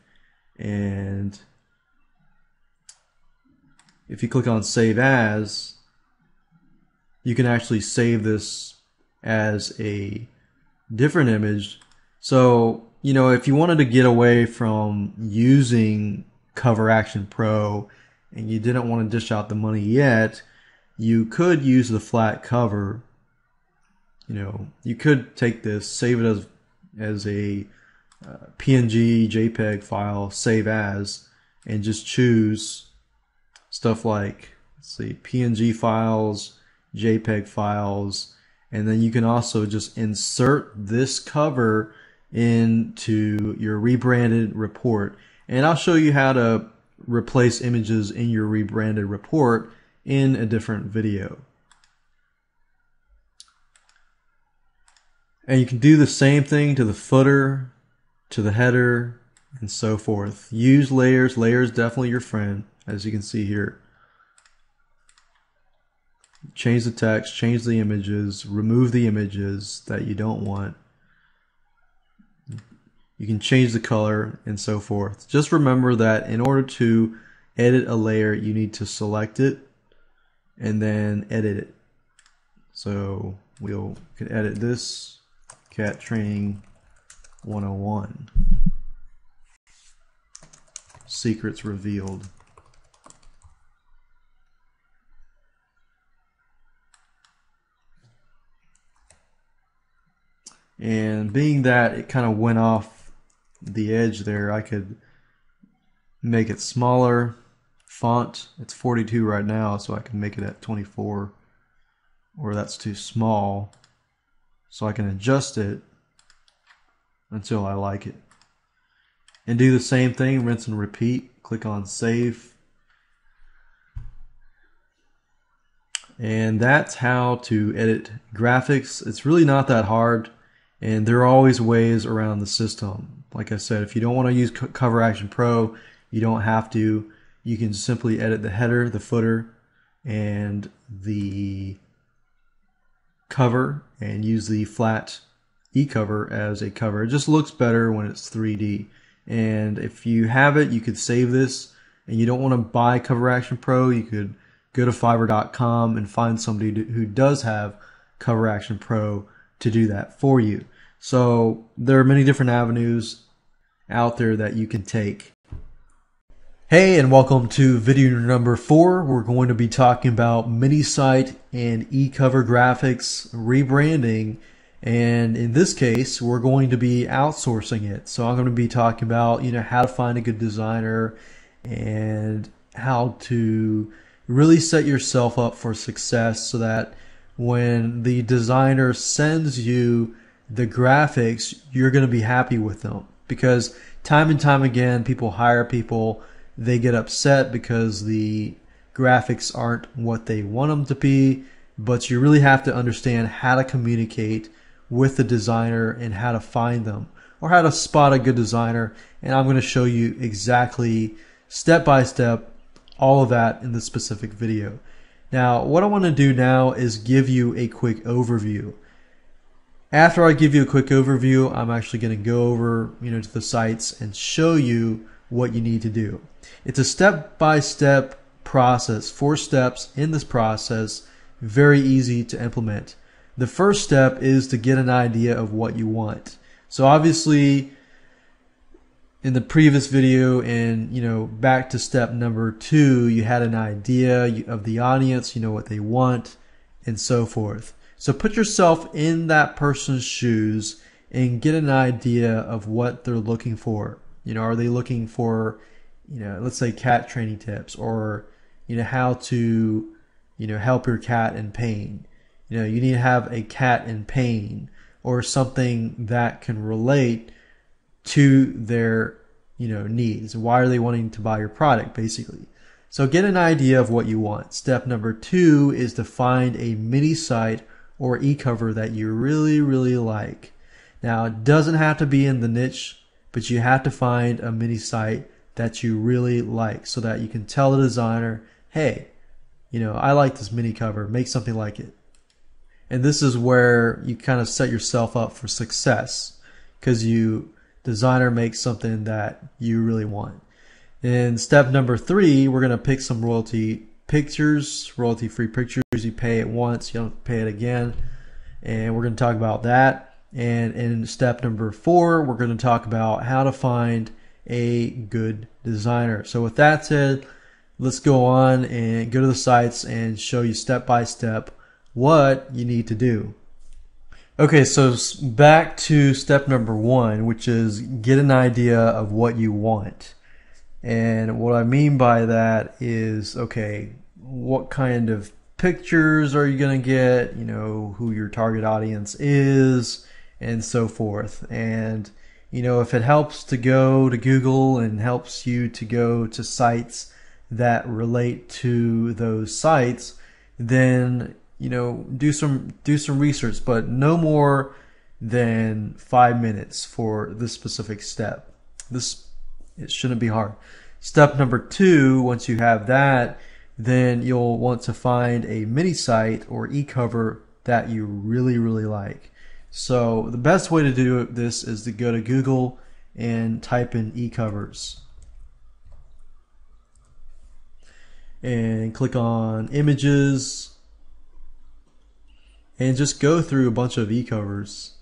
And if you click on Save As, you can actually save this as a different image. So, you know, if you wanted to get away from using Cover Action Pro and you didn't want to dish out the money yet, you could use the flat cover. You know, you could take this, save it as a PNG, JPEG file, save as, and just choose stuff like, let's see, PNG files, JPEG files, and then you can also just insert this cover into your rebranded report. And I'll show you how to replace images in your rebranded report in a different video. And you can do the same thing to the footer, to the header, and so forth. Use layers. Layers definitely your friend, as you can see here. Change the text, change the images, remove the images that you don't want. You can change the color and so forth. Just remember that in order to edit a layer, you need to select it and then edit it. So we can edit this, Cat Training 101. secrets revealed. And being that it kind of went off the edge there, I could make it smaller. Font, it's 42 right now, so I can make it at 24. Or that's too small. So I can adjust it until I like it. And do the same thing, rinse and repeat. Click on save. And that's how to edit graphics. It's really not that hard. And there are always ways around the system. Like I said, if you don't want to use Cover Action Pro, you don't have to. You can simply edit the header, the footer, and the cover, and use the flat e-cover as a cover. It just looks better when it's 3D. And if you have it, you could save this. And you don't want to buy Cover Action Pro, you could go to Fiverr.com and find somebody who does have Cover Action Pro to do that for you. So there are many different avenues out there that you can take. Hey, and welcome to video number 4. We're going to be talking about mini site and e-cover graphics rebranding, and in this case we're going to be outsourcing it. So I'm going to be talking about how to find a good designer and how to really set yourself up for success so that when the designer sends you the graphics, you're going to be happy with them. Because time and time again, people hire people, they get upset because the graphics aren't what they want them to be, but you really have to understand how to communicate with the designer and how to find them or how to spot a good designer. And I'm going to show you exactly step by step all of that in this specific video. Now, what I want to do now is give you a quick overview. After I give you a quick overview, I'm actually going to go over, to the sites and show you what you need to do. It's a step-by-step process, 4 steps in this process, very easy to implement. The first step is to get an idea of what you want. So obviously, in the previous video and back to step number 2, you had an idea of the audience, what they want, and so forth. So put yourself in that person's shoes and get an idea of what they're looking for. Are they looking for, let's say cat training tips, or how to help your cat in pain. You need to have a cat in pain or something that can relate to their needs. Why are they wanting to buy your product, basically? So get an idea of what you want. Step number 2 is to find a mini site or e-cover that you really, really like. Now, it doesn't have to be in the niche, but you have to find a mini site that you really like so that you can tell the designer, hey, I like this mini cover, make something like it. And this is where you kind of set yourself up for success, because designer makes something that you really want. In step number 3, we're going to pick some royalty pictures, royalty-free pictures. You pay it once, you don't pay it again. And we're going to talk about that. And in step number 4, we're going to talk about how to find a good designer. So with that said, let's go on and go to the sites and show you step by step what you need to do. Okay, so back to step number 1, which is get an idea of what you want. And what I mean by that is, okay, what kind of pictures are you going to get, who your target audience is, and so forth. And, if it helps to go to Google and helps you to go to sites that relate to those sites, then, do some research, but no more than 5 minutes for this specific step. It shouldn't be hard. Step number 2, once you have that, then you'll want to find a mini site or e-cover that you really, really like. So the best way to do this is to go to Google and type in e-covers. And click on images. And just go through a bunch of e-covers,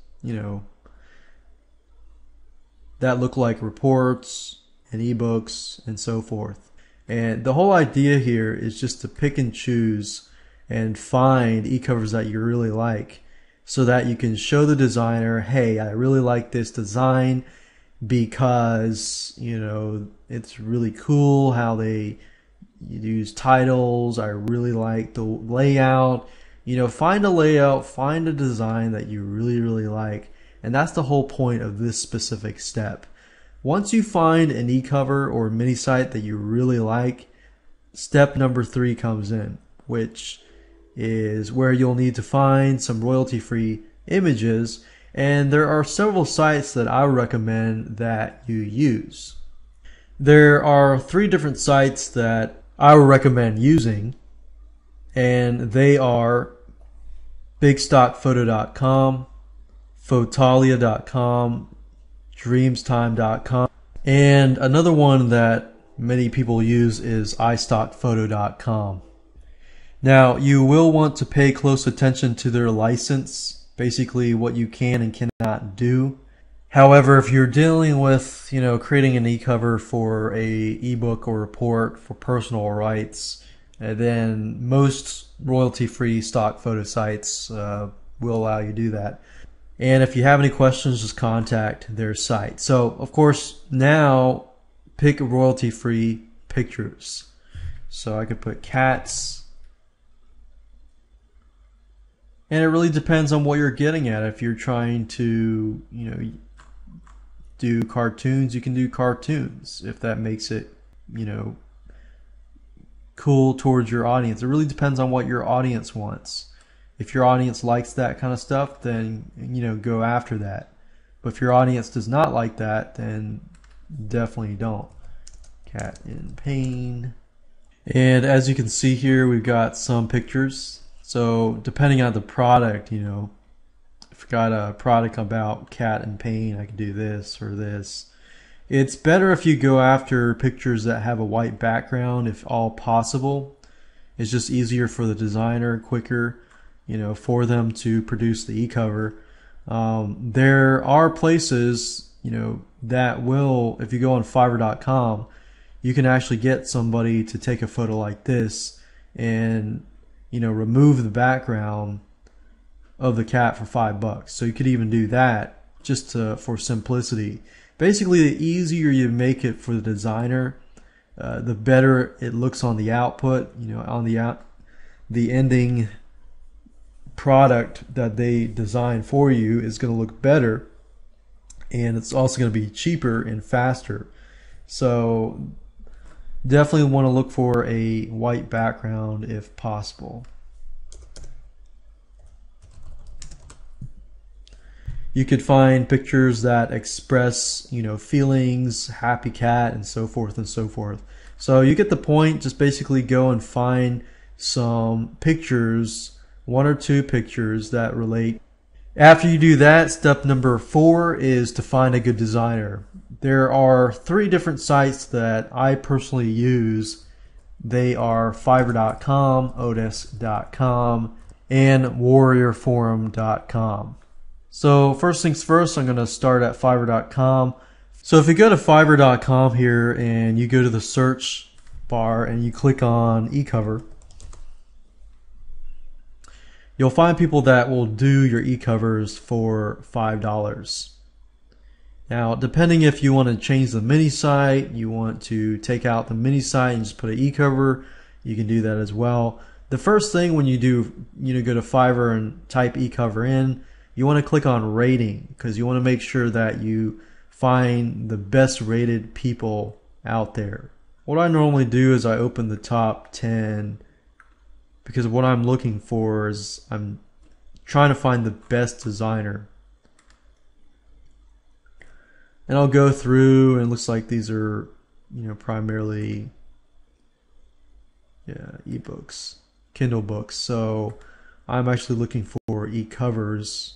that look like reports and ebooks and so forth. And the whole idea here is just to pick and choose and find e-covers that you really like so that you can show the designer, hey, I really like this design because, you know, it's really cool how they use titles. I really like the layout. You know, find a layout, find a design that you really, really like. And that's the whole point of this specific step. Once you find an e-cover or mini site that you really like, step number 3 comes in, which is where you'll need to find some royalty-free images. And there are several sites that I recommend that you use. There are 3 different sites that I would recommend using, and they are bigstockphoto.com, photalia.com, dreamstime.com, and another one that many people use is istockphoto.com. Now, you will want to pay close attention to their license, basically what you can and cannot do. However, if you're dealing with, you know, creating an e-cover for a ebook or report for personal rights, then most royalty-free stock photo sites will allow you to do that. And if you have any questions, just contact their site. So, of course, now pick royalty-free pictures. So I could put cats. And it really depends on what you're getting at. If you're trying to, you know, do cartoons, you can do cartoons if that makes it, you know, cool towards your audience. It really depends on what your audience wants. If your audience likes that kind of stuff, then, you know, go after that. But if your audience does not like that, then definitely don't. Cat in pain. And as you can see here, we've got some pictures. So depending on the product, you know, if I got a product about cat in pain, I can do this or this. It's better if you go after pictures that have a white background, if all possible. It's just easier for the designer, quicker, you know, for them to produce the e-cover. There are places, you know, that will, if you go on Fiverr.com, you can actually get somebody to take a photo like this and, you know, remove the background of the cat for $5. So you could even do that just for simplicity. Basically, the easier you make it for the designer, the better it looks on the output. You know, on the ending product that they design for you is going to look better, and it's also going to be cheaper and faster. So definitely want to look for a white background if possible. You could find pictures that express, you know, feelings, happy cat, and so forth and so forth. So you get the point. Just basically go and find some pictures, 1 or 2 pictures that relate. After you do that, step number 4 is to find a good designer. There are 3 different sites that I personally use. They are Fiverr.com, Otis.com, and WarriorForum.com. So first things first, I'm going to start at Fiverr.com. So if you go to Fiverr.com here and you go to the search bar and you click on e-cover, you'll find people that will do your e-covers for $5. Now, depending if you want to change the mini site, you want to take out the mini site and just put an e-cover, you can do that as well. The first thing when you do, you know, go to Fiverr and type e-cover in, you want to click on rating because you want to make sure that you find the best rated people out there. What I normally do is I open the top 10 because what I'm looking for is I'm trying to find the best designer. And I'll go through and it looks like these are, you know, primarily ebooks, Kindle books. So I'm actually looking for e-covers.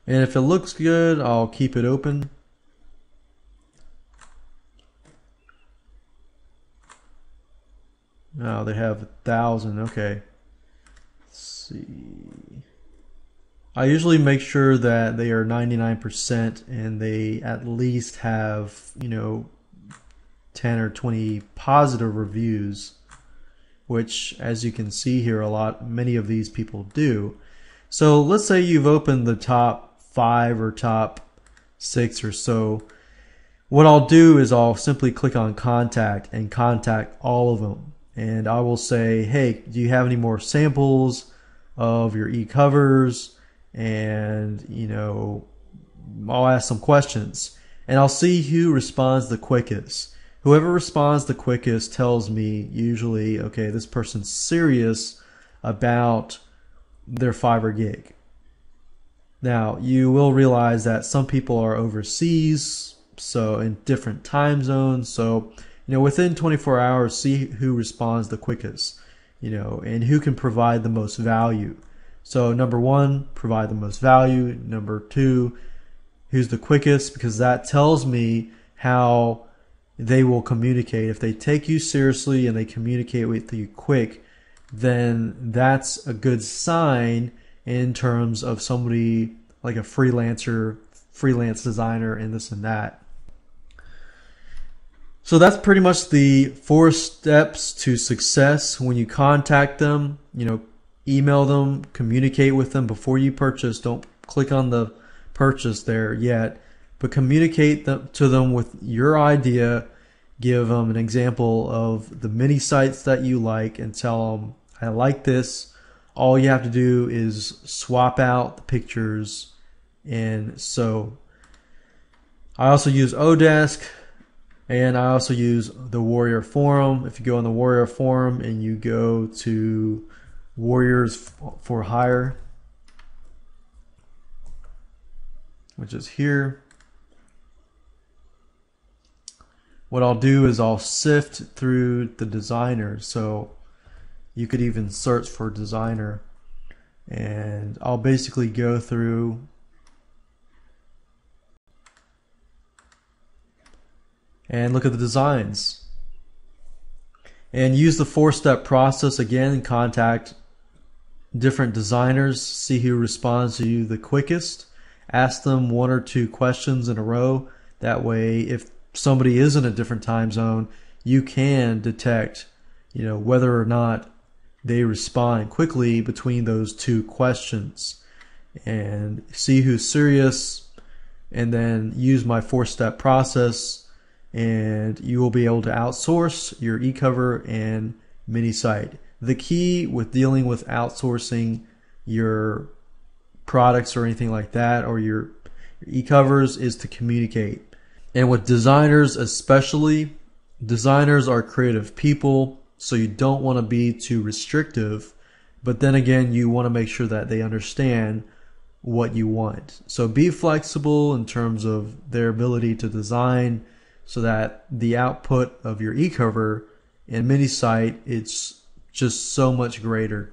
And if it looks good, I'll keep it open. Oh, they have 1,000. Okay. Let's see. I usually make sure that they are 99% and they at least have, 10 or 20 positive reviews, which, as you can see here, many of these people do. So let's say you've opened the top 5 or top 6 or so. What I'll do is I'll simply click on contact and contact all of them. And I will say, hey, do you have any more samples of your e-covers? And, I'll ask some questions. And I'll see who responds the quickest. Whoever responds the quickest tells me usually, okay, this person's serious about their Fiverr gig. Now, you will realize that some people are overseas, so in different time zones. So, within 24 hours, see who responds the quickest, and who can provide the most value. So number 1, provide the most value. Number 2, who's the quickest, because that tells me how they will communicate. If they take you seriously and they communicate with you quick, then that's a good sign in terms of somebody like a freelancer, freelance designer, and this and that. So that's pretty much the 4 steps to success when you contact them. Email them, communicate with them before you purchase. Don't click on the purchase there yet, but communicate to them with your idea. Give them an example of the mini sites that you like and tell them, I like this. All you have to do is swap out the pictures. And so I also use Odesk, and I also use the Warrior Forum. If you go on the Warrior Forum and you go to Warriors for Hire, which is here, what I'll do is I'll sift through the designers. So you could even search for designer, and I'll basically go through and look at the designs and use the 4-step process again. Contact different designers, see who responds to you the quickest, ask them 1 or 2 questions in a row. That way, if somebody is in a different time zone, you can detect, whether or not they respond quickly between those 2 questions, and see who's serious, and then use my 4-step process, and you will be able to outsource your e-cover and mini site. The key with dealing with outsourcing your products or anything like that, or your e-covers, is to communicate. And with designers especially, designers are creative people, so you don't want to be too restrictive, but then again, you want to make sure that they understand what you want. So be flexible in terms of their ability to design, so that the output of your e-cover and mini site, it's just so much greater.